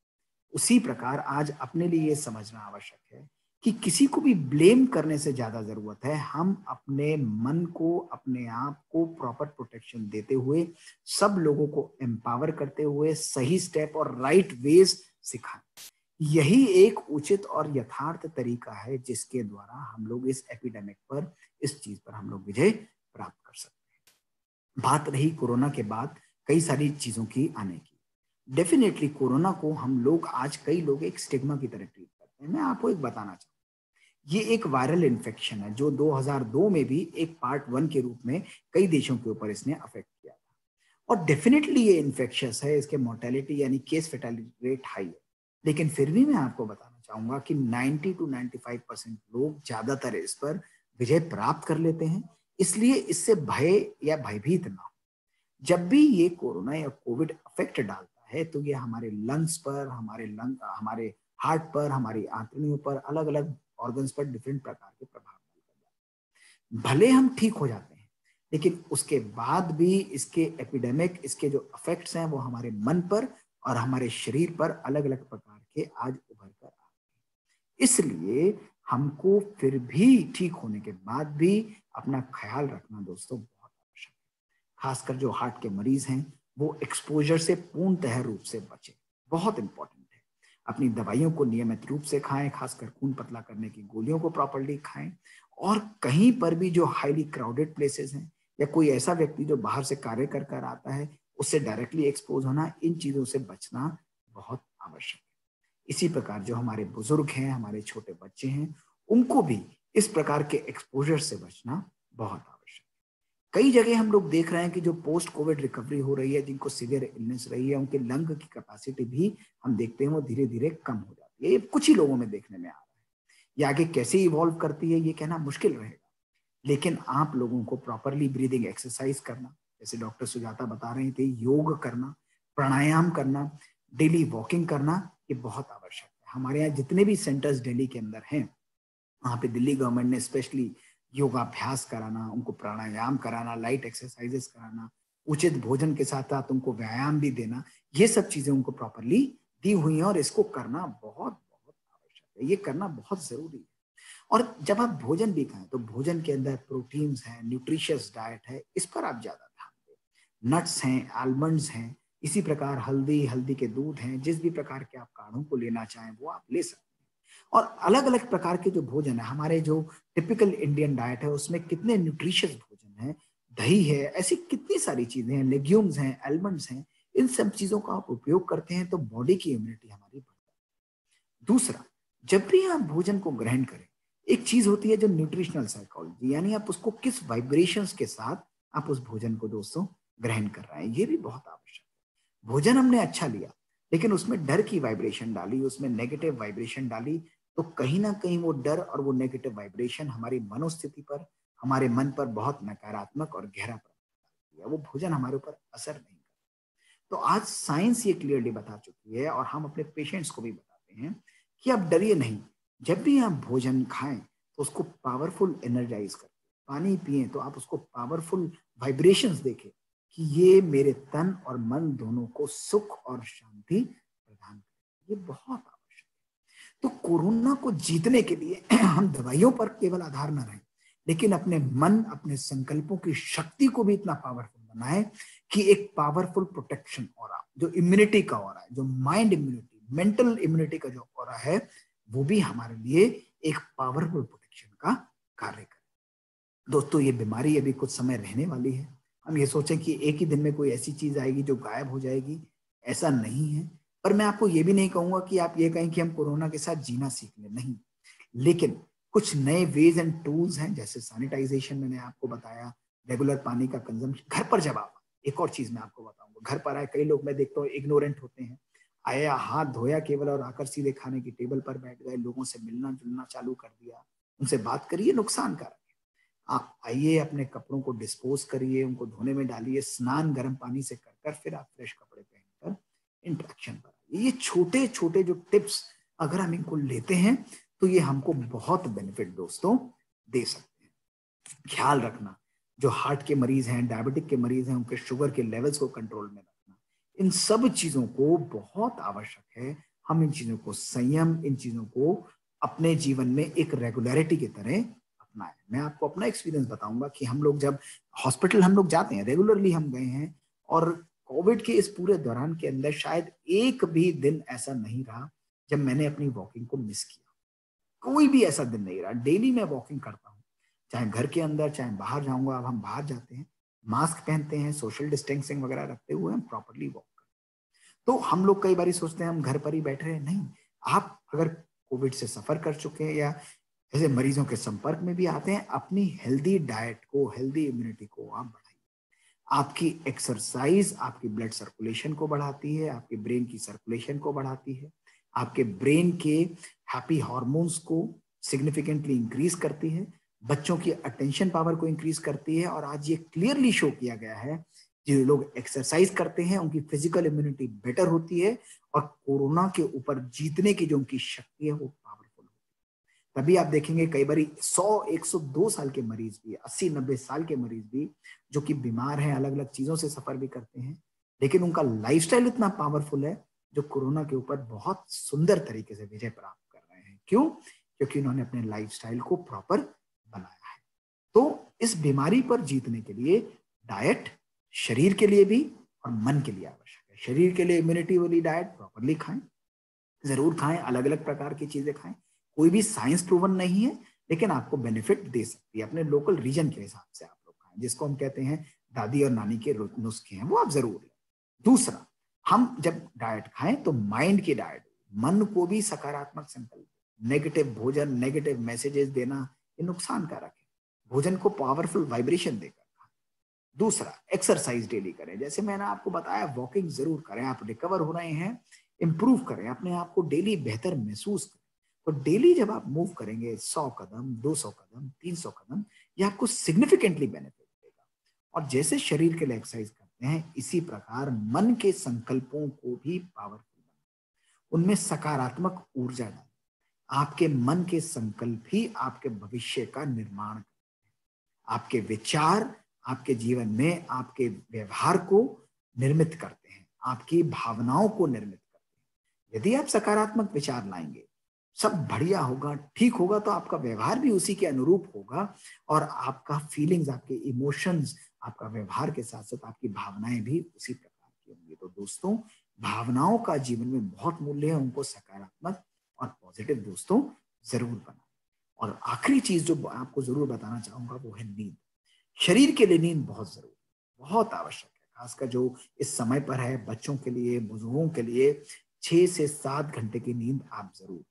उसी प्रकार आज अपने लिए ये समझना आवश्यक है कि किसी को भी ब्लेम करने से ज्यादा जरूरत है हम अपने मन को, अपने आप को प्रॉपर प्रोटेक्शन देते हुए, सब लोगों को एम्पावर करते हुए सही स्टेप और राइट वेज सिखाएं। यही एक उचित और यथार्थ तरीका है जिसके द्वारा हम लोग इस एपिडेमिक पर, इस चीज पर हम लोग विजय प्राप्त कर सकते हैं। बात रही कोरोना के बाद कई सारी चीजों की आने की, डेफिनेटली कोरोना को हम लोग, आज कई लोग एक स्टिग्मा की तरह ट्रीट करते हैं। मैं आपको एक बताना चाहूंगा, ये एक वायरल इन्फेक्शन है जो 2002 में भी एक पार्ट 1 के रूप में कई देशों के ऊपर इसने अफेक्ट किया था। और डेफिनेटली ये इन्फेक्शियस है, इसके मोर्टेलिटी यानी केस फेटालिटी रेट हाई है, लेकिन फिर भी मैं आपको बताना चाहूंगा कि 90 to 95% लोग ज्यादातर इस पर विजय प्राप्त कर लेते हैं। इसलिए इससे भय या भयभीत ना हो। जब भी ये कोरोना या कोविड अफेक्ट डालता है तो ये हमारे लंग्स पर, हमारे हार्ट पर, हमारी आंतड़ियों पर, अलग अलग ऑर्गन्स पर डिफरेंट प्रकार के प्रभाव डालता है। भले हम ठीक हो जाते हैं, लेकिन उसके बाद भी इसके एपिडेमिक, इसके जो इफेक्ट्स हैं वो हमारे मन पर और हमारे शरीर पर अलग अलग प्रकार के आज उभर कर आते हैं। इसलिए हमको फिर भी ठीक होने के बाद भी अपना ख्याल रखना दोस्तों बहुत आवश्यक है। खासकर जो हार्ट के मरीज हैं वो एक्सपोजर से पूर्णतः रूप से बचे, बहुत इंपॉर्टेंट है। अपनी दवाइयों को नियमित रूप से खाएं, खासकर खून पतला करने की गोलियों को प्रॉपर्ली खाएं, और कहीं पर भी जो हाईली क्राउडेड प्लेसेस हैं या कोई ऐसा व्यक्ति जो बाहर से कार्य कर कर आता है, उससे डायरेक्टली एक्सपोज होना, इन चीजों से बचना बहुत आवश्यक है। इसी प्रकार जो हमारे बुजुर्ग हैं, हमारे छोटे बच्चे हैं, उनको भी इस प्रकार के एक्सपोजर से बचना बहुत आवश्यक है। कई जगह हम लोग देख रहे हैं कि जो पोस्ट कोविड रिकवरी हो रही है, जिनको सीवियर इलनेस रही है, उनके लंग की कैपेसिटी भी हम देखते हैं वो धीरे धीरे कम हो जाती है। ये कुछ ही लोगों में देखने में आ रहा है। ये आगे कैसे इवॉल्व करती है ये कहना मुश्किल रहेगा, लेकिन आप लोगों को प्रॉपरली ब्रीदिंग एक्सरसाइज करना, जैसे डॉक्टर सुजाता बता रहे थे, योग करना, प्राणायाम करना, डेली वॉकिंग करना, ये बहुत आवश्यक है। हमारे यहाँ जितने भी सेंटर्स दिल्ली के अंदर हैं, वहाँ पे दिल्ली गवर्नमेंट ने स्पेशली योगाभ्यास कराना, उनको प्राणायाम कराना, लाइट एक्सरसाइजेस कराना, उचित भोजन के साथ साथ उनको व्यायाम भी देना, ये सब चीजें उनको प्रॉपरली दी हुई हैं और इसको करना बहुत बहुत आवश्यक है। ये करना बहुत जरूरी है। और जब आप भोजन भी खाएं तो भोजन के अंदर प्रोटीन्स हैं, न्यूट्रिशियस डाइट है, इस पर आप ज्यादा ध्यान दें। नट्स हैं, आलमंड्स हैं, इसी प्रकार हल्दी, हल्दी के दूध हैं, जिस भी प्रकार के आप काढ़ों को लेना चाहें वो आप ले सकते हैं। और अलग अलग प्रकार के जो भोजन है, हमारे जो टिपिकल इंडियन डाइट है उसमें कितने न्यूट्रिशियस भोजन है, दही है, ऐसी कितनी सारी चीजें हैं, लेग्यूम्स हैं, आलमंड्स हैं, इन सब चीजों का आप उपयोग करते हैं तो बॉडी की इम्यूनिटी हमारी बढ़ती है। दूसरा, जब भी आप भोजन को ग्रहण करें, एक चीज होती है जो न्यूट्रिशनल साइकोलॉजी, यानी आप उसको किस वाइब्रेशंस के साथ आप उस भोजन को दोस्तों ग्रहण कर रहे हैं, ये भी बहुत आवश्यक है। भोजन हमने अच्छा लिया, लेकिन उसमें डर की वाइब्रेशन डाली, उसमें नेगेटिव वाइब्रेशन डाली, तो कहीं ना कहीं वो डर और वो नेगेटिव वाइब्रेशन हमारी मनोस्थिति पर, हमारे मन पर बहुत नकारात्मक और गहरा प्रभाव डालती है। वो भोजन हमारे ऊपर असर नहीं करता। तो आज साइंस ये क्लियरली बता चुकी है और हम अपने पेशेंट्स को भी बताते हैं कि आप डरिए नहीं, जब भी आप भोजन खाएं तो उसको पावरफुल एनर्जाइज करें। पानी पिए तो आप उसको पावरफुल वाइब्रेशंस देखें कि ये मेरे तन और मन दोनों को सुख और शांति प्रदान करे। ये बहुत आवश्यक है। तो कोरोना को जीतने के लिए हम दवाइयों पर केवल आधार न रहें, लेकिन अपने मन, अपने संकल्पों की शक्ति को भी इतना पावरफुल बनाएं कि एक पावरफुल प्रोटेक्शन ऑरा, जो इम्यूनिटी का ऑरा है, जो माइंड इम्यूनिटी, मेंटल इम्यूनिटी का जो ऑरा है, वो भी हमारे लिए एक पावरफुल प्रोटेक्शन का कार्य करे। दोस्तों, ये बीमारी अभी कुछ समय रहने वाली है। हम ये सोचें कि एक ही दिन में कोई ऐसी चीज आएगी जो गायब हो जाएगी, ऐसा नहीं है। पर मैं आपको ये भी नहीं कहूंगा कि आप ये कहें कि हम कोरोना के साथ जीना सीख लें, नहीं। लेकिन कुछ नए वेज एंड टूल्स हैं, जैसे सैनिटाइजेशन मैंने आपको बताया, रेगुलर पानी का कंजम्पशन। घर पर जब आप, एक और चीज मैं आपको बताऊंगा, घर पर आए कई लोग मैं देखता हूँ इग्नोरेंट होते हैं, आया, हाथ धोया केवल और आकर सीधे खाने की टेबल पर बैठ गए, लोगों से मिलना जुलना चालू कर दिया, उनसे बात करिए, नुकसानकारक है। आप आइए, अपने कपड़ों को डिस्पोज करिए, उनको धोने में डालिए, स्नान गर्म पानी से कर फिर आप फ्रेश कपड़े पहनकर इंटरेक्शन पर आइए। ये छोटे छोटे जो टिप्स अगर हम इनको लेते हैं तो ये हमको बहुत बेनिफिट दोस्तों दे सकते हैं। ख्याल रखना, जो हार्ट के मरीज हैं, डायबिटिक के मरीज हैं, उनके शुगर के लेवल्स को कंट्रोल में रखना, इन सब चीजों को बहुत आवश्यक है। हम इन चीजों को संयम, इन चीजों को अपने जीवन में एक रेगुलरिटी की तरह अपनाएं। मैं आपको अपना एक्सपीरियंस बताऊंगा कि हम लोग जब हॉस्पिटल हम लोग जाते हैं, रेगुलरली हम गए हैं, और कोविड के इस पूरे दौरान के अंदर शायद एक भी दिन ऐसा नहीं रहा जब मैंने अपनी वॉकिंग को मिस किया। कोई भी ऐसा दिन नहीं रहा। डेली मैं वॉकिंग करता हूँ, चाहे घर के अंदर चाहे बाहर जाऊंगा। अब हम बाहर जाते हैं, मास्क पहनते हैं, सोशल डिस्टेंसिंग वगैरह रखते हुए हम प्रॉपरली वॉक करते हैं। तो हम लोग कई बार सोचते हैं हम घर पर ही बैठ रहे हैं, नहीं। आप अगर कोविड से सफर कर चुके हैं या ऐसे मरीजों के संपर्क में भी आते हैं, अपनी हेल्दी डाइट को, हेल्दी इम्यूनिटी को आप बढ़ाइए। आपकी एक्सरसाइज आपकी ब्लड सर्कुलेशन को बढ़ाती है, आपके ब्रेन की सर्कुलेशन को बढ़ाती है, आपके ब्रेन के हैप्पी हार्मोन्स को सिग्निफिकेंटली इंक्रीज करती है, बच्चों की अटेंशन पावर को इंक्रीज करती है। और आज ये क्लियरली शो किया गया है, जो लोग एक्सरसाइज करते हैं उनकी फिजिकल इम्यूनिटी बेटर होती है और कोरोना के ऊपर जीतने की जो उनकी शक्ति है वो पावरफुल होती है। तभी आप देखेंगे कई बार 100, 102 साल के मरीज भी, 80, 90 साल के मरीज भी जो कि बीमार हैं, अलग अलग चीजों से सफर भी करते हैं, लेकिन उनका लाइफस्टाइल इतना पावरफुल है जो कोरोना के ऊपर बहुत सुंदर तरीके से विजय प्राप्त कर रहे हैं। क्यों? क्योंकि उन्होंने अपने लाइफस्टाइल को प्रॉपर बनाया है। तो इस बीमारी पर जीतने के लिए डाइट शरीर के लिए भी और मन के लिए आवश्यक है। शरीर के लिए इम्यूनिटी वाली डाइट प्रॉपरली खाएं, जरूर खाएं, अलग अलग प्रकार की चीजें खाएं। कोई भी साइंस प्रूवन नहीं है, लेकिन आपको बेनिफिट दे सकती है। अपने लोकल रीजन के हिसाब से आप लोग खाएं। है, जिसको हम कहते हैं दादी और नानी के नुस्खे हैं, वो आप जरूर लें। दूसरा, हम जब डाइट खाएं तो माइंड की डाइट, मन को भी सकारात्मक संकल्प, नेगेटिव भोजन, नेगेटिव मैसेजेस देना ये नुकसान कारक है। भोजन को पावरफुल वाइब्रेशन देकर खाएं। दूसरा, एक्सरसाइज डेली करें, जैसे मैंने आपको बताया, वॉकिंग जरूर करें। आप रिकवर हो रहे हैं, इंप्रूव करें, अपने आप को डेली बेहतर महसूस करें। तो डेली जब आप मूव करेंगे 100 कदम, 200 कदम, 300 कदम, ये आपको सिग्निफिकेंटली बेनिफिट देगा। और जैसे शरीर के लिए एक्सरसाइज करते हैं, इसी प्रकार मन के संकल्पों को भी पावरफुल बनाएं, उनमें सकारात्मक ऊर्जा डालें। आपके मन के संकल्प ही आपके भविष्य का निर्माण करते हैं। आपके विचार आपके जीवन में आपके व्यवहार को निर्मित करते हैं, आपकी भावनाओं को निर्मित करते हैं। यदि आप सकारात्मक विचार लाएंगे, सब बढ़िया होगा, ठीक होगा, तो आपका व्यवहार भी उसी के अनुरूप होगा और आपका फीलिंग्स, आपके इमोशंस, आपका व्यवहार के साथ साथ आपकी भावनाएं भी उसी प्रकार की होंगी। तो दोस्तों, भावनाओं का जीवन में बहुत मूल्य है, उनको सकारात्मक और पॉजिटिव दोस्तों जरूर बनाएं। और आखिरी चीज जो आपको जरूर बताना चाहूंगा वो है नींद। शरीर के लिए नींद बहुत जरूरी, बहुत आवश्यक है, खासकर जो इस समय पर है, बच्चों के लिए, बुजुर्गों के लिए 6 से 7 घंटे की नींद आप जरूर,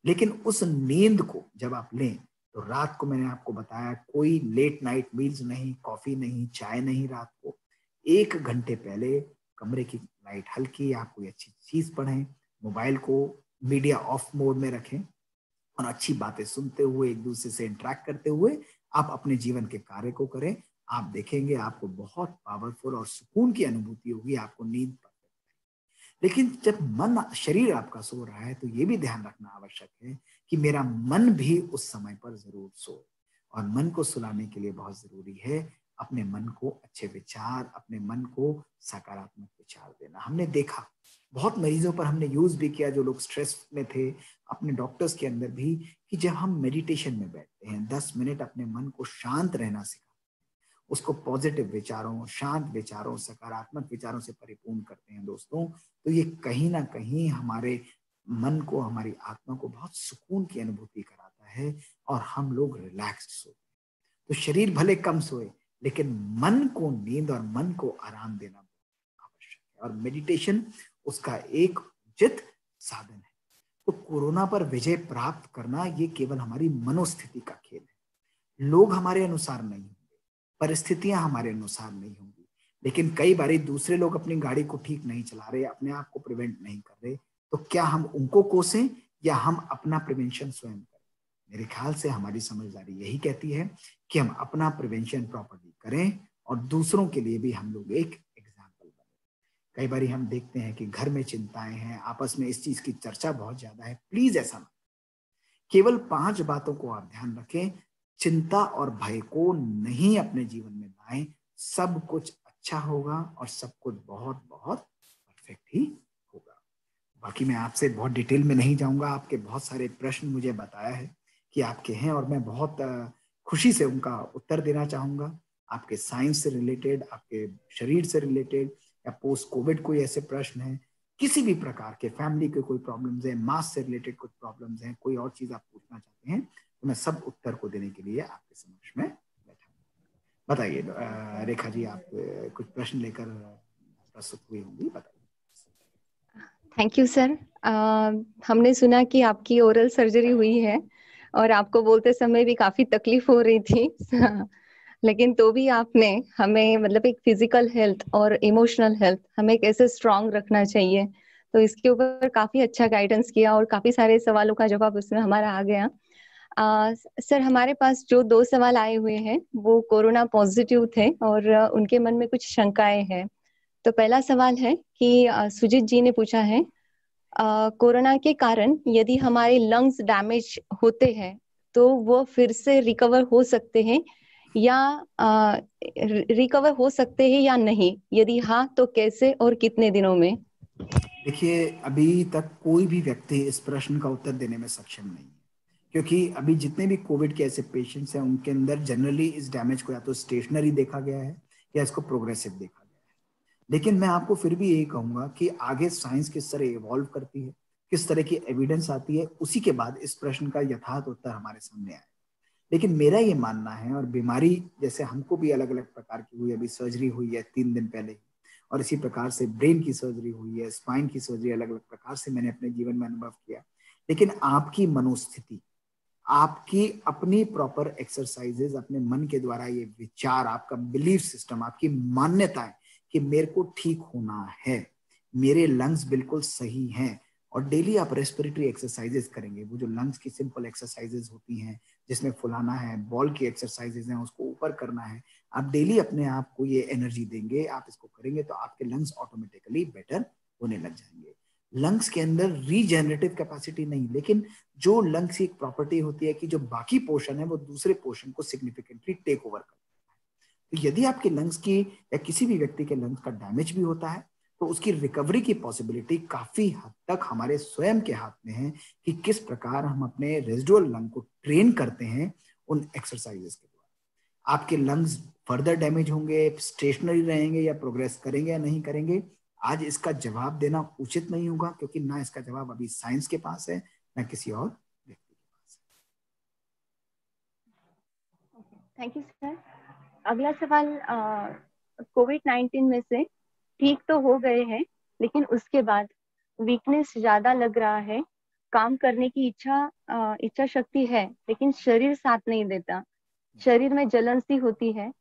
लेकिन उस नींद को जब आप लें तो रात को, मैंने आपको बताया, कोई लेट नाइट मील्स नहीं, कॉफी नहीं, चाय नहीं। रात को 1 घंटे पहले कमरे की लाइट हल्की, आप कोई अच्छी चीज पढ़ें, मोबाइल को मीडिया ऑफ मोड में रखें और अच्छी बातें सुनते हुए, एक दूसरे से इंटरेक्ट करते हुए आप अपने जीवन के कार्य को करें। आप देखेंगे आपको बहुत पावरफुल और सुकून की अनुभूति होगी, आपको नींद पर। लेकिन जब मन, शरीर आपका सो रहा है, तो ये भी ध्यान रखना आवश्यक है कि मेरा मन भी उस समय पर जरूर सोए। और मन को सुलाने के लिए बहुत जरूरी है अपने मन को अच्छे विचार, अपने मन को सकारात्मक विचार देना। हमने देखा बहुत मरीजों पर, हमने यूज भी किया, जो लोग स्ट्रेस में थे, अपने डॉक्टर्स के अंदर भी, कि जब हम मेडिटेशन में बैठते हैं, 10 मिनट अपने मन को शांत रहना सिखाते हैं, उसको पॉजिटिव विचारों, शांत विचारों, सकारात्मक विचारों से परिपूर्ण करते हैं दोस्तों, तो ये कहीं ना कहीं हमारे मन को, हमारी आत्मा को बहुत सुकून की अनुभूति कराता है और हम लोग रिलैक्स्ड सोते हैं। तो शरीर भले कम सोए, लेकिन मन को नींद और मन को आराम देना आवश्यक है, और मेडिटेशन उसका एक उचित साधन है। तो कोरोना पर विजय प्राप्त करना ये केवल हमारी मनोस्थिति का खेल है। लोग हमारे अनुसार नहीं होंगे, परिस्थितियां हमारे अनुसार नहीं होंगी, लेकिन कई बार दूसरे लोग अपनी गाड़ी को ठीक नहीं चला रहे, अपने आप को प्रिवेंट नहीं कर रहे, तो क्या हम उनको कोसें या हम अपना प्रिवेंशन स्वयं करें? मेरे ख्याल से हमारी समझदारी यही कहती है कि हम अपना प्रिवेंशन प्रॉपर्ली करें और दूसरों के लिए भी हम लोग एक एग्जाम्पल बने। कई बार हम देखते हैं कि घर में चिंताएं हैं, आपस में इस चीज की चर्चा बहुत ज्यादा है। प्लीज ऐसा ना, केवल 5 बातों को आप ध्यान रखें। चिंता और भय को नहीं अपने जीवन में लाएं, सब कुछ अच्छा होगा और सब कुछ बहुत बहुत परफेक्ट ही होगा। बाकी मैं आपसे बहुत डिटेल में नहीं जाऊंगा, आपके बहुत सारे प्रश्न मुझे बताया है कि आपके हैं और मैं बहुत खुशी से उनका उत्तर देना चाहूंगा। आपके साइंस से रिलेटेड, आपके शरीर से रिलेटेड, या पोस्ट कोविड कोई ऐसे प्रश्न हैं, किसी भी प्रकार के, फैमिली के कोई प्रॉब्लम्स हैं, मास से रिलेटेड कुछ प्रॉब्लम्स हैं, कोई और चीज आप पूछना चाहते हैं, तो मैं सब उत्तर को देने के लिए आपके समक्ष में बैठा हूं। बताइए रेखा जी, आप कुछ प्रश्न लेकर प्रस्तुत हुई होंगी, बताइए। Thank you sir. हमने सुना कि आपकी ओरल सर्जरी हुई है और आपको बोलते समय भी काफी तकलीफ हो रही थी लेकिन तो भी आपने हमें, मतलब एक फिजिकल हेल्थ और इमोशनल हेल्थ हमें कैसे स्ट्रांग रखना चाहिए, तो इसके ऊपर काफी अच्छा गाइडेंस किया और काफी सारे सवालों का जवाब उसमें हमारा आ गया। सर, हमारे पास जो 2 सवाल आए हुए हैं वो कोरोना पॉजिटिव थे और उनके मन में कुछ शंकाएं हैं। तो पहला सवाल है कि सुजीत जी ने पूछा है, कोरोना के कारण यदि हमारे लंग्स डैमेज होते हैं तो वो फिर से रिकवर हो सकते हैं या रिकवर हो सकते हैं या नहीं, यदि हाँ तो कैसे और कितने दिनों में? देखिए, अभी तक कोई भी व्यक्ति इस प्रश्न का उत्तर देने में सक्षम नहीं है, क्योंकि अभी जितने भी कोविड के ऐसे पेशेंट्स हैं उनके अंदर जनरली इस डैमेज को या तो स्टेशनरी देखा गया है या इसको प्रोग्रेसिव देखा गया है। लेकिन मैं आपको फिर भी यही कहूंगा कि आगे साइंस किस तरह इवॉल्व करती है, किस तरह की एविडेंस आती है, उसी के बाद इस प्रश्न का यथार्थ उत्तर हमारे सामने आए। लेकिन मेरा ये मानना है, और बीमारी जैसे हमको भी अलग अलग प्रकार की हुई, अभी सर्जरी हुई है 3 दिन पहले, और इसी प्रकार से ब्रेन की सर्जरी हुई है, स्पाइन की सर्जरी, अलग अलग प्रकार से मैंने अपने जीवन में अनुभव किया। लेकिन आपकी मनोस्थिति, आपकी अपनी प्रॉपर एक्सरसाइजेज, अपने मन के द्वारा ये विचार, आपका बिलीफ सिस्टम, आपकी मान्यताएं कि मेरे को ठीक होना है, मेरे लंग्स बिल्कुल सही हैं, और डेली आप रेस्पिरेटरी एक्सरसाइजेस करेंगे, वो जो लंग्स की सिंपल एक्सरसाइजेस होती हैं जिसमें फुलाना है, बॉल की एक्सरसाइजेस हैं उसको ऊपर करना है, आप डेली अपने आप को ये एनर्जी देंगे, आप इसको करेंगे तो आपके लंग्स ऑटोमेटिकली बेटर होने लग जाएंगे। लंग्स के अंदर रीजेनरेटिव कैपेसिटी नहीं, लेकिन जो लंग्स की एक प्रॉपर्टी होती है कि जो बाकी पोर्शन है वो दूसरे पोर्शन को सिग्निफिकेंटली टेक ओवर करता है। तो यदि आपके लंग्स की या किसी भी व्यक्ति के लंग्स का डैमेज भी होता है तो उसकी रिकवरी की पॉसिबिलिटी काफी हद तक हमारे स्वयं के हाथ में है कि किस प्रकार हम अपने रेजिडुअल लंग को ट्रेन करते हैं उन एक्सरसाइजेस के द्वारा। आपके लंग्स फर्दर डैमेज होंगे, स्टेशनरी रहेंगे या प्रोग्रेस करेंगे या नहीं करेंगे, आज इसका जवाब देना उचित नहीं होगा, क्योंकि ना इसका जवाब अभी साइंस के पास है ना किसी और व्यक्ति के पास है। Thank you sir. अगला सवाल, कोविड-19 में से ठीक तो हो गए हैं, लेकिन उसके बाद वीकनेस ज्यादा लग रहा है, काम करने की इच्छा शक्ति है, लेकिन शरीर साथ नहीं देता, शरीर में जलन सी होती है।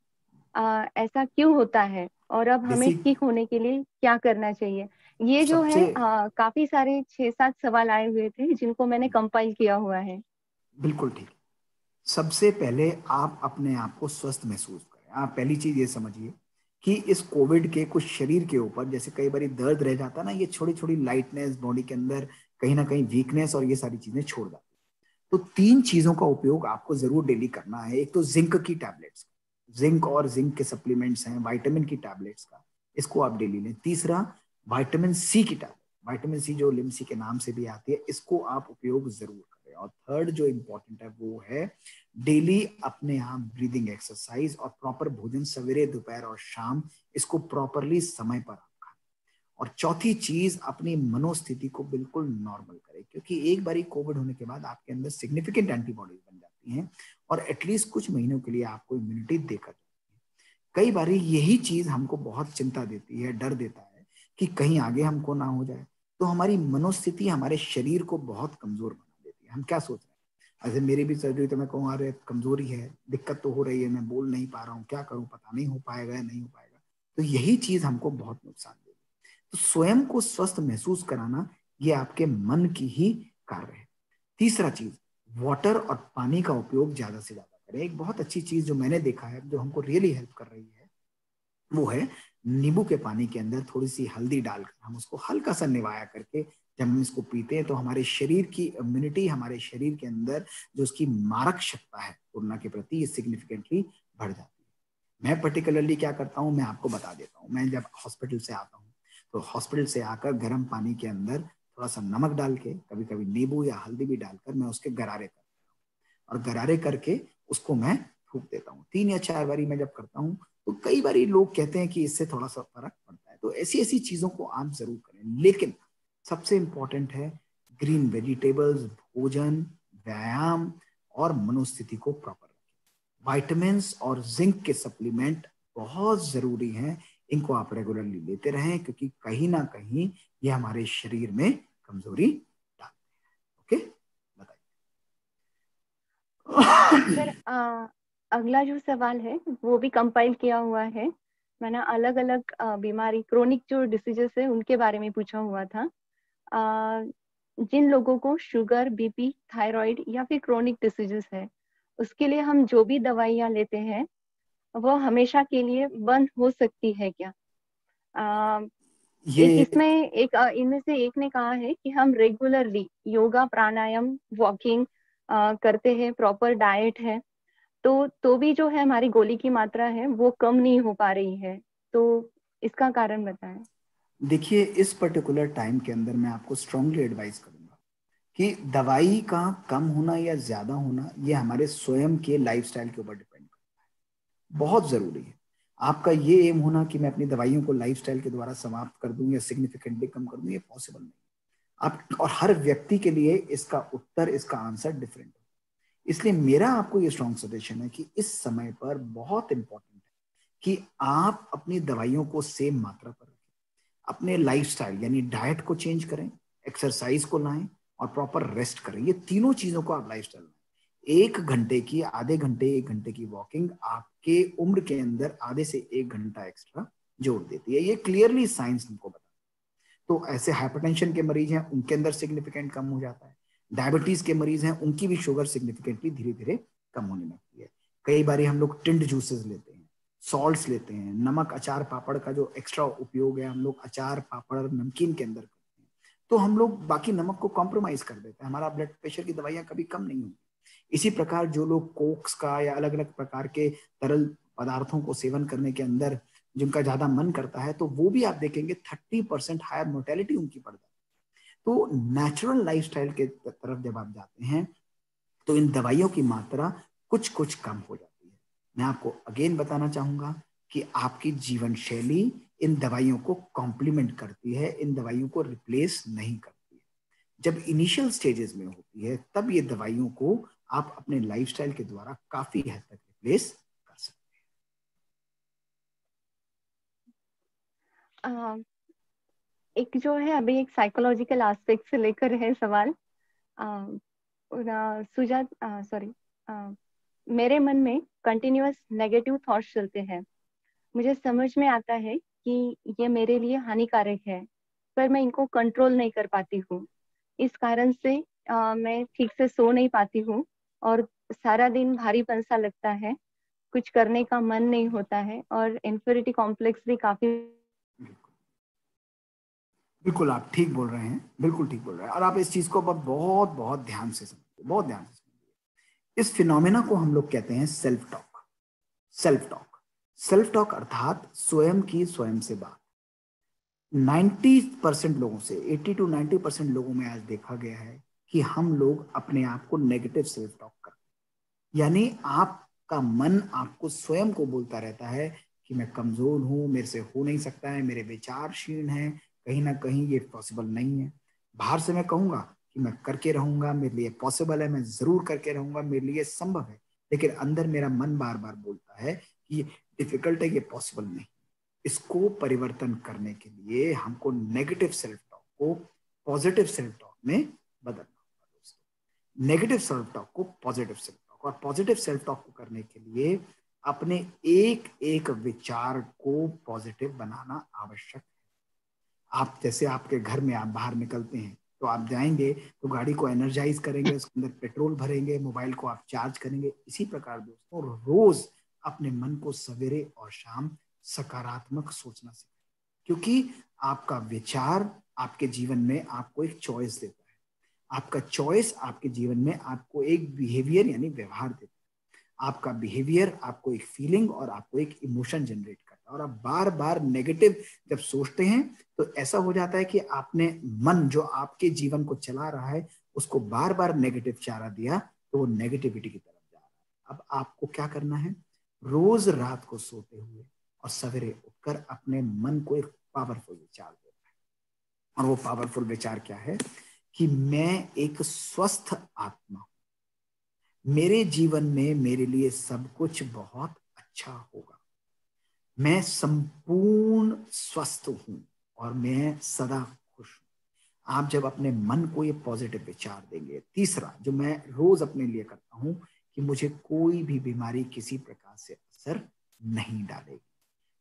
ऐसा क्यों होता है और अब हमें बेसिक ठीक होने के लिए क्या करना चाहिए? ये जो सबसे है काफी सारे 6-7 सवाल आए हुए थे जिनको मैंने कंपाइल किया हुआ है। बिल्कुल ठीक। सबसे पहले आप अपने आप को स्वस्थ महसूस करें। आप पहली चीज ये समझिए कि इस कोविड के कुछ शरीर के ऊपर जैसे कई बार दर्द रह जाता है ना, ये छोटी छोटी लाइटनेस बॉडी के अंदर, कहीं ना कहीं वीकनेस, और ये सारी चीजें छोड़ जाती है। तो 3 चीजों का उपयोग आपको जरूर डेली करना है। एक तो जिंक की टैबलेट्स, जिंक और जिंक के सप्लीमेंट्स हैं, विटामिन की टैबलेट्स का, इसको आप डेली लें। तीसरा, विटामिन सी की टैबलेट, विटामिन सी जो लिम्सी के नाम से भी आती है, इसको आप उपयोग जरूर करें। और थर्ड जो इंपॉर्टेंट है वो है डेली अपने आप ब्रीदिंग एक्सरसाइज और प्रॉपर भोजन, सवेरे दोपहर और शाम, इसको प्रॉपरली समय पर। और चौथी चीज, अपनी मनोस्थिति को बिल्कुल नॉर्मल करें, क्योंकि एक बारी कोविड होने के बाद आपके अंदर सिग्निफिकेंट एंटीबॉडीज बन जाती हैं और एटलीस्ट कुछ महीनों के लिए आपको इम्यूनिटी देकर जाती है। कई बारी यही चीज हमको बहुत चिंता देती है, डर देता है कि कहीं आगे हमको ना हो जाए। तो हमारी मनोस्थिति हमारे शरीर को बहुत कमजोर बना देती है। हम क्या सोच रहे हैं, ऐसे मेरी भी सर्जरी, तो मैं कहूँ अरे कमजोरी है, दिक्कत तो हो रही है, मैं बोल नहीं पा रहा हूँ, क्या करूँ, पता नहीं हो पाएगा या नहीं हो पाएगा। तो यही चीज हमको बहुत नुकसान देती है। तो स्वयं को स्वस्थ महसूस कराना ये आपके मन की ही कार्य है। तीसरा चीज, वाटर और पानी का उपयोग ज्यादा से ज्यादा करें। एक बहुत अच्छी चीज जो मैंने देखा है, जो हमको रियली हेल्प कर रही है, वो है नींबू के पानी के अंदर थोड़ी सी हल्दी डालकर हम उसको हल्का सा निवाया करके जब हम इसको पीते हैं तो हमारे शरीर की इम्यूनिटी, हमारे शरीर के अंदर जो उसकी मारक क्षमता है कोरोना के प्रति, ये सिग्निफिकेंटली बढ़ जाती है। मैं पर्टिकुलरली क्या करता हूँ, मैं आपको बता देता हूँ। मैं जब हॉस्पिटल से आता हूँ तो हॉस्पिटल से आकर गर्म पानी के अंदर थोड़ा सा नमक डाल के, कभी कभी नींबू या हल्दी भी डालकर, मैं उसके गरारे करता हूँ, और गरारे करके उसको मैं फूक देता हूँ। 3 या 4 बारी मैं जब करता हूँ तो कई बारी लोग कहते हैं कि इससे थोड़ा सा फर्क पड़ता है। तो ऐसी ऐसी चीजों को आप जरूर करें। लेकिन सबसे इंपॉर्टेंट है ग्रीन वेजिटेबल्स, भोजन, व्यायाम और मनोस्थिति को प्रॉपर रखें। विटामिन और जिंक के सप्लीमेंट बहुत जरूरी हैं, इनको आप रेगुलरली लेते रहें, क्योंकि कहीं ना कहीं ये हमारे शरीर में कमजोरी डालते हैं। ओके, सर, बताइए। अगला जो सवाल है वो भी कंपाइल किया हुआ है। मैंने अलग अलग बीमारी, क्रोनिक जो डिसीजेस है उनके बारे में पूछा हुआ था। अ, जिन लोगों को शुगर, बीपी, थायराइड या फिर क्रोनिक डिसीजेस है, उसके लिए हम जो भी दवाइयाँ लेते हैं वो हमेशा के लिए बंद हो सकती है क्या? अ, एक ये इसमें एक इनमें से एक ने कहा है कि हम रेगुलरली योगा, प्राणायाम, वॉकिंग करते हैं, प्रॉपर डाइट है, तो भी जो है हमारी गोली की मात्रा है वो कम नहीं हो पा रही है। तो इसका कारण बताएं। देखिए, इस पर्टिकुलर टाइम के अंदर मैं आपको स्ट्रांगली एडवाइस करूंगा कि दवाई का कम होना या ज्यादा होना ये हमारे स्वयं के लाइफस्टाइल के ऊपर डिपेंड करता है। बहुत जरूरी है आपका ये एम होना कि मैं अपनी दवाइयों को लाइफस्टाइल के द्वारा समाप्त कर दूं या सिग्निफिकेंटली कम कर दूं, ये पॉसिबल नहीं। आप और हर व्यक्ति के लिए इसका उत्तर, इसका आंसर डिफरेंट है। इसलिए मेरा आपको ये स्ट्रॉन्ग सजेशन है कि इस समय पर बहुत इंपॉर्टेंट है कि आप अपनी दवाइयों को सेम मात्रा पर रखें, अपने लाइफस्टाइल यानी डाइट को चेंज करें, एक्सरसाइज को लाएं और प्रॉपर रेस्ट करें। ये तीनों चीजों को आप लाइफस्टाइल लाएं। 1 घंटे की, आधे घंटे 1 घंटे की वॉकिंग आपके उम्र के अंदर आधे से 1 घंटा एक्स्ट्रा जोड़ देती है। ये क्लियरली साइंस हमको बता। तो ऐसे हाइपरटेंशन के मरीज हैं, उनके अंदर सिग्निफिकेंट कम हो जाता है। डायबिटीज के मरीज हैं, उनकी भी शुगर सिग्निफिकेंटली धीरे धीरे कम होने लगती है। कई बार हम लोग टिंड जूसेस लेते हैं, सॉल्ट्स लेते हैं, नमक अचार पापड़ का जो एक्स्ट्रा उपयोग है हम लोग अचार पापड़ नमकीन के अंदर करते हैं, तो हम लोग बाकी नमक को कॉम्प्रोमाइज कर देते हैं, हमारा ब्लड प्रेशर की दवाइयां कभी कम नहीं होगी। इसी प्रकार जो लोग कोक्स का या अलग अलग प्रकार के तरल पदार्थों को सेवन करने के अंदर जिनका ज्यादा मन करता है, तो वो भी आप देखेंगे 30% हायर मोर्टेलिटी उनकी बढ़ जाती है। तो नेचुरल लाइफस्टाइल के तरफ जब आप जाते हैं तो इन दवाइयों की मात्रा कुछ कुछ कम हो जाती है। मैं आपको अगेन बताना चाहूंगा कि आपकी जीवन शैली इन दवाइयों को कॉम्प्लीमेंट करती है, इन दवाइयों को रिप्लेस नहीं करती है। जब इनिशियल स्टेजेस में होती है तब ये दवाइयों को आप अपने लाइफस्टाइल के द्वारा काफी हद तक रिप्लेस कर सकते हैं। एक जो है अभी एक साइकोलॉजिकल एस्पेक्ट से लेकर है सवाल। सुजात, सॉरी, मेरे मन में कंटिन्यूअस नेगेटिव थॉट्स चलते हैं। मुझे समझ में आता है कि ये मेरे लिए हानिकारक है, पर मैं इनको कंट्रोल नहीं कर पाती हूँ। इस कारण से मैं ठीक से सो नहीं पाती हूँ और सारा दिन भारीपन सा लगता है, कुछ करने का मन नहीं होता है और इन्फीरियरिटी कॉम्प्लेक्स भी काफी। हैं। बिल्कुल आप ठीक बोल रहे हैं, बिल्कुल ठीक बोल रहे हैं, और आप इस चीज को बहुत बहुत ध्यान से समझिए, बहुत ध्यान से समझिए। इस फिनोमेना को हम लोग कहते हैं self talk. Self talk, self talk अर्थात स्वयं की स्वयं से बात। 90% लोगों से, 80 to 90% लोगों में आज देखा गया है कि हम लोग अपने आप को नेगेटिव सेल्फ टॉक करते हैं। यानी आपका मन आपको स्वयं को बोलता रहता है कि मैं कमजोर हूं, मेरे से हो नहीं सकता है, मेरे विचार क्षीण हैं, कहीं ना कहीं ये पॉसिबल नहीं है। बाहर से मैं कहूंगा कि मैं करके रहूंगा, मेरे लिए पॉसिबल है, मैं जरूर करके रहूंगा, मेरे लिए संभव है, लेकिन अंदर मेरा मन बार बार बोलता है कि ये डिफिकल्ट है, ये पॉसिबल नहीं। इसको परिवर्तन करने के लिए हमको नेगेटिव सेल्फ टॉक को पॉजिटिव सेल्फ टॉक में बदलना होगा दोस्तों। नेगेटिव सेल्फ टॉक को पॉजिटिव सेल्फ टॉक, और पॉजिटिव सेल्फ टॉक को करने के लिए अपने एक एक विचार को पॉजिटिव बनाना आवश्यक है। आप जैसे आपके घर में आप बाहर निकलते हैं तो आप जाएंगे तो गाड़ी को एनर्जाइज करेंगे, उसके अंदर पेट्रोल भरेंगे, मोबाइल को आप चार्ज करेंगे। इसी प्रकार दोस्तों रोज अपने मन को सवेरे और शाम सकारात्मक सोचना सीखें, क्योंकि आपका विचार आपके जीवन में आपको एक चॉइस देता है। आपका चॉइस आपके जीवन में आपको एक बिहेवियर यानी व्यवहार देता है। आपका बिहेवियर आपको एक फीलिंग और आपको एक इमोशन जनरेट करता है। और आप बार बार नेगेटिव जब सोचते हैं तो ऐसा हो जाता है कि आपने मन जो आपके जीवन को चला रहा है उसको बार बार नेगेटिव चारा दिया, तो वो नेगेटिविटी की तरफ जा रहा है। अब आपको क्या करना है, रोज रात को सोते हुए और सवेरे उठकर अपने मन को एक पावरफुल विचार देना है। और वो पावरफुल विचार क्या है कि मैं एक स्वस्थ आत्मा हूं, मेरे जीवन में मेरे लिए सब कुछ बहुत अच्छा होगा, मैं संपूर्ण स्वस्थ हूं और मैं सदा खुश हूं। आप जब अपने मन को ये पॉजिटिव विचार देंगे। तीसरा जो मैं रोज अपने लिए करता हूं कि मुझे कोई भी बीमारी किसी प्रकार से असर नहीं डालेगी,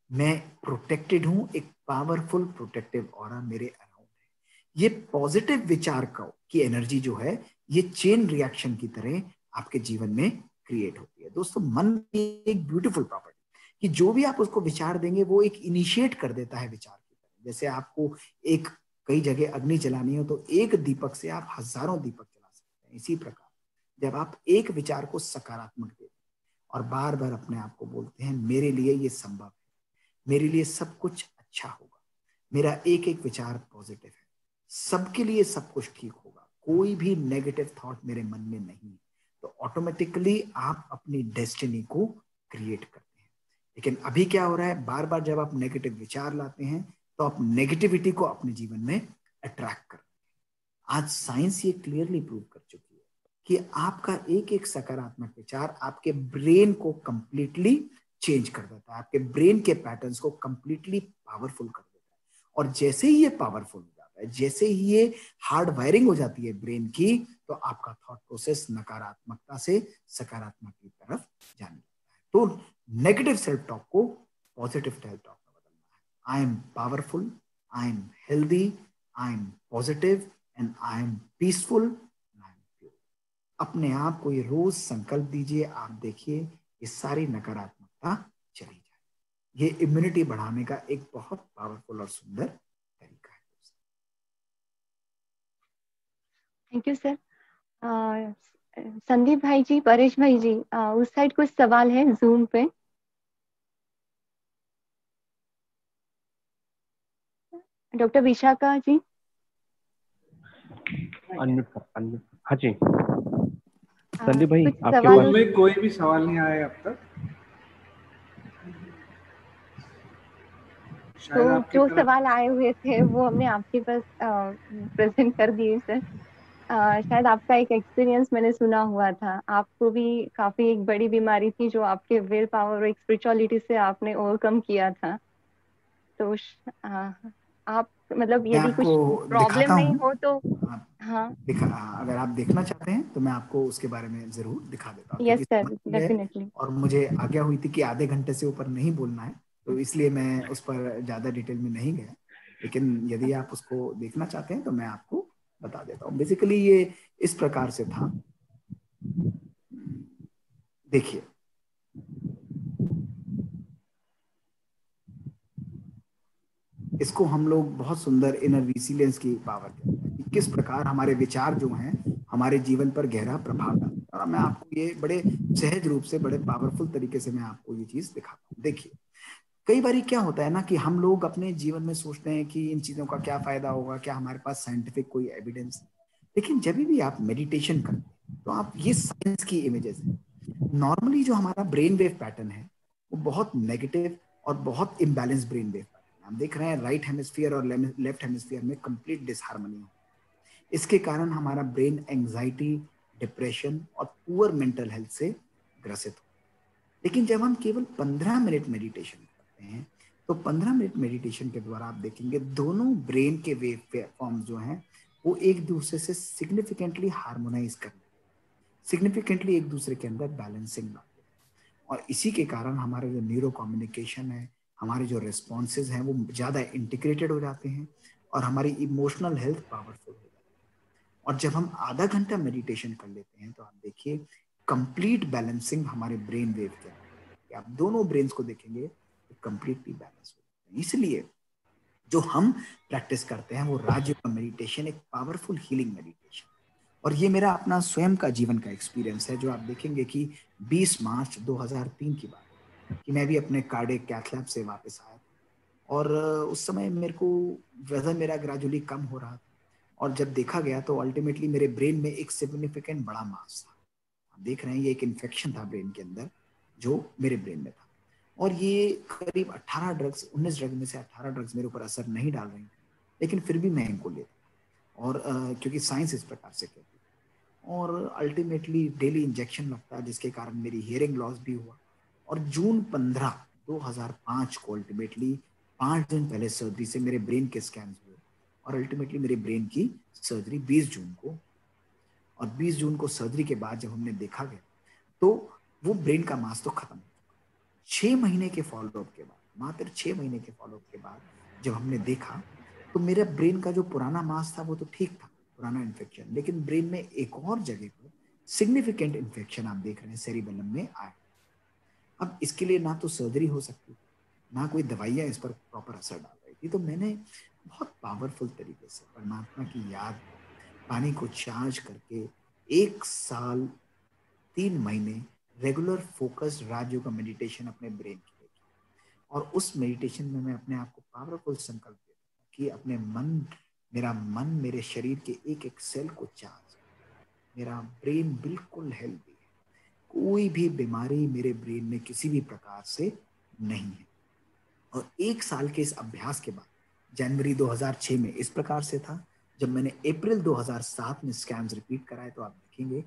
मैं प्रोटेक्टेड हूं, एक पावरफुल प्रोटेक्टिव ऑरा मेरे अराउंड है। ये पॉजिटिव विचार का की एनर्जी जो है ये चेन रिएक्शन की तरह आपके जीवन में क्रिएट होती है। दोस्तों मन की एक ब्यूटीफुल प्रॉपर्टी कि जो भी आप उसको विचार देंगे वो एक इनिशिएट कर देता है विचार की तरह। जैसे आपको एक कई जगह अग्नि जलानी हो तो एक दीपक से आप हजारों दीपक जला सकते हैं। इसी प्रकार जब आप एक विचार को सकारात्मक देते हैं और बार बार अपने आप को बोलते हैं मेरे लिए ये संभव है, मेरे लिए सब कुछ अच्छा होगा, मेरा एक एक विचार पॉजिटिव है, सबके लिए सब कुछ ठीक होगा, कोई भी नेगेटिव थॉट मेरे मन में नहीं है, तो ऑटोमेटिकली आप अपनी डेस्टिनी को क्रिएट करते हैं। लेकिन अभी क्या हो रहा है, बार बार जब आप नेगेटिव विचार लाते हैं तो आप नेगेटिविटी को अपने जीवन में अट्रैक्ट कर रहे हैं। आज साइंस ये क्लियरली प्रूव कर चुकी है कि आपका एक एक सकारात्मक विचार आपके ब्रेन को कंप्लीटली चेंज कर देता है, आपके ब्रेन के पैटर्न्स को कंप्लीटली पावरफुल कर देता है। और जैसे ही ये पावरफुल हो जाता है, जैसे ही ये हार्ड वायरिंग हो जाती है ब्रेन की, तो आपका थॉट प्रोसेस नकारात्मकता से सकारात्मक की तरफ जाने लगता है। तो नेगेटिव सेल्फ टॉक को पॉजिटिव सेल्फ टॉक में बदलना है। I am powerful, I am healthy, I am positive and I am peaceful, I am pure. अपने आप को ये रोज संकल्प दीजिए, आप देखिए ये सारी नकारात्मकता चली जाए। ये इम्यूनिटी बढ़ाने का एक बहुत पावरफुल और सुंदर तरीका है। Thank you sir. संदीप भाई जी, परेश भाई जी, उस साइड कुछ सवाल है जूम पे? डॉक्टर विशाखा जी। अनम्यूट। हाँ जी संदीप भाई, कुछ आपके सवाल पास में कोई भी सवाल नहीं आया अब तक। तो जो तरफ सवाल आए हुए थे वो हमने आपके पास प्रेजेंट कर दिए सर। शायद आपका एक एक्सपीरियंस मैंने सुना हुआ था, आपको भी काफी एक बड़ी बीमारी थी जो आपके विल पावर और एक स्पिरिचुअलिटी से आपने ओवरकम किया था। तो आप मतलब मैं यदि कुछ आपको प्रॉब्लम दिखाता नहीं हूँ, हो तो। आप हाँ। अगर आप देखना चाहते हैं तो मैं आपको उसके बारे में जरूर दिखा देता हूँ, यस क्योंकि सर, समय की है डेफिनेटली। और मुझे आज्ञा हुई थी कि आधे घंटे से ऊपर नहीं बोलना है, तो इसलिए मैं उस पर ज्यादा डिटेल में नहीं गया। लेकिन यदि आप उसको देखना चाहते हैं तो मैं आपको बता देता हूँ। बेसिकली ये इस प्रकार से था, देखिए इसको हम लोग बहुत सुंदर इनर रिसिलियंस की पावर कहते हैं, कि किस प्रकार हमारे विचार जो हैं हमारे जीवन पर गहरा प्रभाव डालते हैं। और मैं आपको ये बड़े सहज रूप से, बड़े पावरफुल तरीके से मैं आपको ये चीज दिखाता हूँ। देखिए कई बार क्या होता है ना कि हम लोग अपने जीवन में सोचते हैं कि इन चीजों का क्या फायदा होगा, क्या हमारे पास साइंटिफिक कोई एविडेंस। लेकिन जब भी आप मेडिटेशन करते हैं तो आप ये साइंस की इमेजेस हैं। नॉर्मली जो हमारा ब्रेन वेव पैटर्न है वो बहुत नेगेटिव और बहुत इम्बैलेंस ब्रेन वेव पैटर्न है। हम देख रहे हैं राइट हेमिस्फीयर और लेफ्ट हेमिस्फीयर में कंप्लीट डिसहार्मनी हो। इसके कारण हमारा ब्रेन एंजाइटी, डिप्रेशन और पुअर मेंटल हेल्थ से ग्रसित हो। लेकिन जब हम केवल 15 मिनट मेडिटेशन करते हैं तो 15 मिनट मेडिटेशन के द्वारा आप देखेंगे दोनों ब्रेन के वेव फॉर्म जो हैं वो एक दूसरे से सिग्निफिकेंटली हार्मोनाइज करने, सिग्निफिकेंटली एक दूसरे के अंदर बैलेंसिंग लाते हैं। और इसी के कारण हमारे जो न्यूरो कम्युनिकेशन है, हमारे जो रिस्पॉन्सेज हैं वो ज़्यादा इंटीग्रेटेड हो जाते हैं और हमारी इमोशनल हेल्थ पावरफुल हो जाती है। और जब हम आधा घंटा मेडिटेशन कर लेते हैं तो आप देखिए कंप्लीट बैलेंसिंग हमारे ब्रेन वेव के अंदर, आप दोनों ब्रेन्स को देखेंगे तो कंप्लीटली बैलेंस हो जाते हैं। इसलिए जो हम प्रैक्टिस करते हैं वो राजयोग मेडिटेशन एक पावरफुल हीलिंग मेडिटेशन। और ये मेरा अपना स्वयं का जीवन का एक्सपीरियंस है, जो आप देखेंगे कि 20 मार्च 2003 की बात है कि मैं भी अपने कार्डियक कैथ लैब से वापस आया था। और उस समय मेरे को वजन मेरा ग्रेजुअली कम हो रहा था। और जब देखा गया तो अल्टीमेटली मेरे ब्रेन में एक सिग्निफिकेंट बड़ा मास था। आप देख रहे हैं ये एक इन्फेक्शन था ब्रेन के अंदर जो मेरे ब्रेन में था। और ये करीब 18 ड्रग्स, 19 ड्रग में से 18 ड्रग्स मेरे ऊपर असर नहीं डाल रही थी, लेकिन फिर भी मैं इनको लेता। और क्योंकि साइंस इस प्रकार से कहती है। और अल्टीमेटली डेली इंजेक्शन लगता है जिसके कारण मेरी हियरिंग लॉस भी हुआ। और जून 15 2005 को अल्टीमेटली 5 दिन पहले सर्जरी से मेरे ब्रेन के स्कैन हुए और अल्टीमेटली मेरे ब्रेन की सर्जरी 20 जून को। और 20 जून को सर्जरी के बाद जब हमने देखा गया तो वो ब्रेन का मास तो खत्म हो चुका। 6 महीने के फॉलोअप के बाद, मात्र 6 महीने के फॉलोअप के बाद जब हमने देखा तो मेरा ब्रेन का जो पुराना मास था वो तो ठीक था, पुराना इन्फेक्शन, लेकिन ब्रेन में एक और जगह पर सिग्निफिकेंट इन्फेक्शन आप देख रहे हैं सेरिबेलम में आया। अब इसके लिए ना तो सर्जरी हो सकती, ना कोई दवाइयां इस पर प्रॉपर असर डाल रही थी। तो मैंने बहुत पावरफुल तरीके से परमात्मा की याद में पानी को चार्ज करके 1 साल 3 महीने रेगुलर फोकस राजयोग का मेडिटेशन अपने ब्रेन के लिए किया। और उस मेडिटेशन में मैं अपने आप को पावरफुल संकल्प देता हूँ कि अपने मेरा मन मेरे शरीर के एक एक सेल को चार्ज, मेरा ब्रेन बिल्कुल हेल्दी है, कोई भी बीमारी मेरे ब्रेन में किसी भी प्रकार से नहीं है। और 1 साल के इस अभ्यास के बाद जनवरी 2006 में इस प्रकार से था। जब मैंने अप्रैल 2007 में स्कैन्स रिपीट कराए तो आप देखेंगे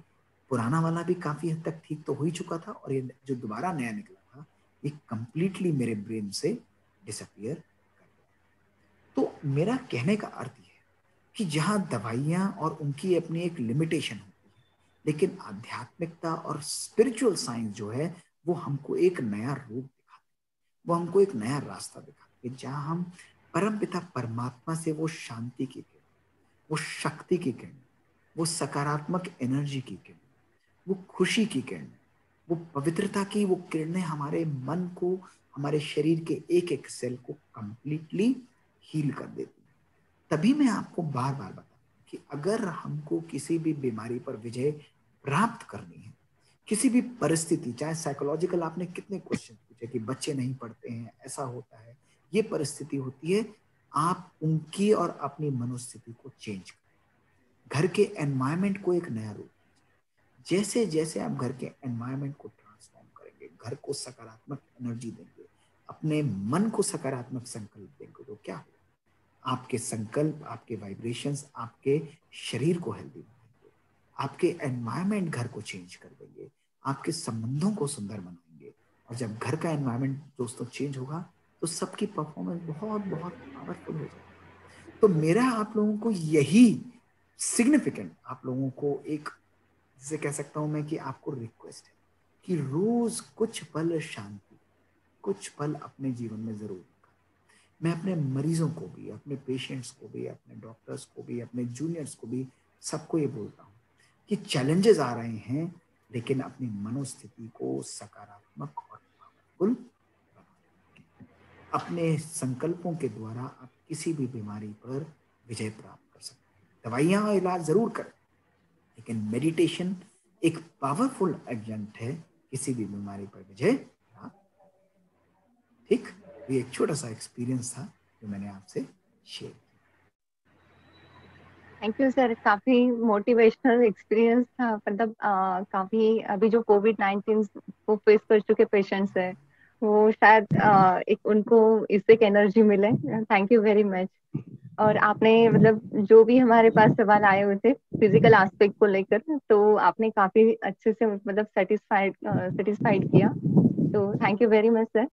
पुराना वाला भी काफी हद तक ठीक तो हो ही चुका था, और ये जो दोबारा नया निकला था ये कंप्लीटली मेरे ब्रेन से डिसअपियर कर गया। तो मेरा कहने का अर्थ ये है कि जहां दवाइयां और उनकी अपनी एक लिमिटेशन होती है, लेकिन आध्यात्मिकता और स्पिरिचुअल साइंस जो है वो हमको एक नया रूप दिखाती है, वो हमको एक नया रास्ता दिखाती है, जहां हम परमपिता परमात्मा से वो शांति की किरण, वो शक्ति की किरण, वो सकारात्मक एनर्जी की किरण, वो खुशी की किरण, वो पवित्रता की वो किरणें हमारे मन को, हमारे शरीर के एक एक सेल को कंप्लीटली हील कर देती है। तभी मैं आपको बार बार बताता हूं कि अगर हमको किसी भी बीमारी पर विजय प्राप्त करनी है, किसी भी परिस्थिति, चाहे साइकोलॉजिकल, आपने कितने क्वेश्चन पूछे कि बच्चे नहीं पढ़ते हैं, ऐसा होता है, ये परिस्थिति होती है, आप उनकी और अपनी मनोस्थिति को चेंज करें, घर के एनवायरमेंट को एक नया रूप, जैसे जैसे आप घर के एनवायरनमेंट को ट्रांसफॉर्म करेंगे, घर को सकारात्मक एनर्जी देंगे, अपने मन को सकारात्मक संकल्प देंगे, तो क्या होगा, आपके संकल्प, आपके वाइब्रेशंस आपके शरीर को हेल्दी बनाएंगे, आपके एनवायरनमेंट घर को चेंज कर देंगे, आपके संबंधों को सुंदर बनाएंगे। और जब घर का एनवायरनमेंट दोस्तों चेंज होगा तो सबकी परफॉर्मेंस बहुत बहुत पावरफुल हो जाएगी। तो मेरा आप लोगों को यही सिग्निफिकेंट, आप लोगों को एक, जिसे कह सकता हूं मैं कि आपको रिक्वेस्ट है कि रोज कुछ पल शांति, कुछ पल अपने जीवन में जरूर रखा। मैं अपने मरीजों को भी, अपने पेशेंट्स को भी, अपने डॉक्टर्स को भी, अपने जूनियर्स को भी, सबको ये बोलता हूँ कि चैलेंजेस आ रहे हैं, लेकिन अपनी मनोस्थिति को सकारात्मक और पावरफुल बनाएं। अपने संकल्पों के द्वारा आप किसी भी बीमारी पर विजय प्राप्त कर सकते हैं। दवाइयां इलाज जरूर करें, लेकिन मेडिटेशन एक पावरफुल एजेंट है किसी भी बीमारी पर विजय प्राप्त। ठीक, ये एक छोटा सा एक्सपीरियंस था जो मैंने आपसे शेयर किया। थैंक यू सर, काफी मोटिवेशनल एक्सपीरियंस था। मतलब काफी अभी जो कोविड-19 को फेस कर चुके पेशेंट्स है, वो शायद एक उनको इससे एक एनर्जी मिले। Thank you very much. और आपने मतलब जो भी हमारे पास सवाल आए हुए थे फिजिकल एस्पेक्ट को लेकर, तो आपने काफी अच्छे से मतलब सेटिस्फाइड किया। तो thank you very much sir.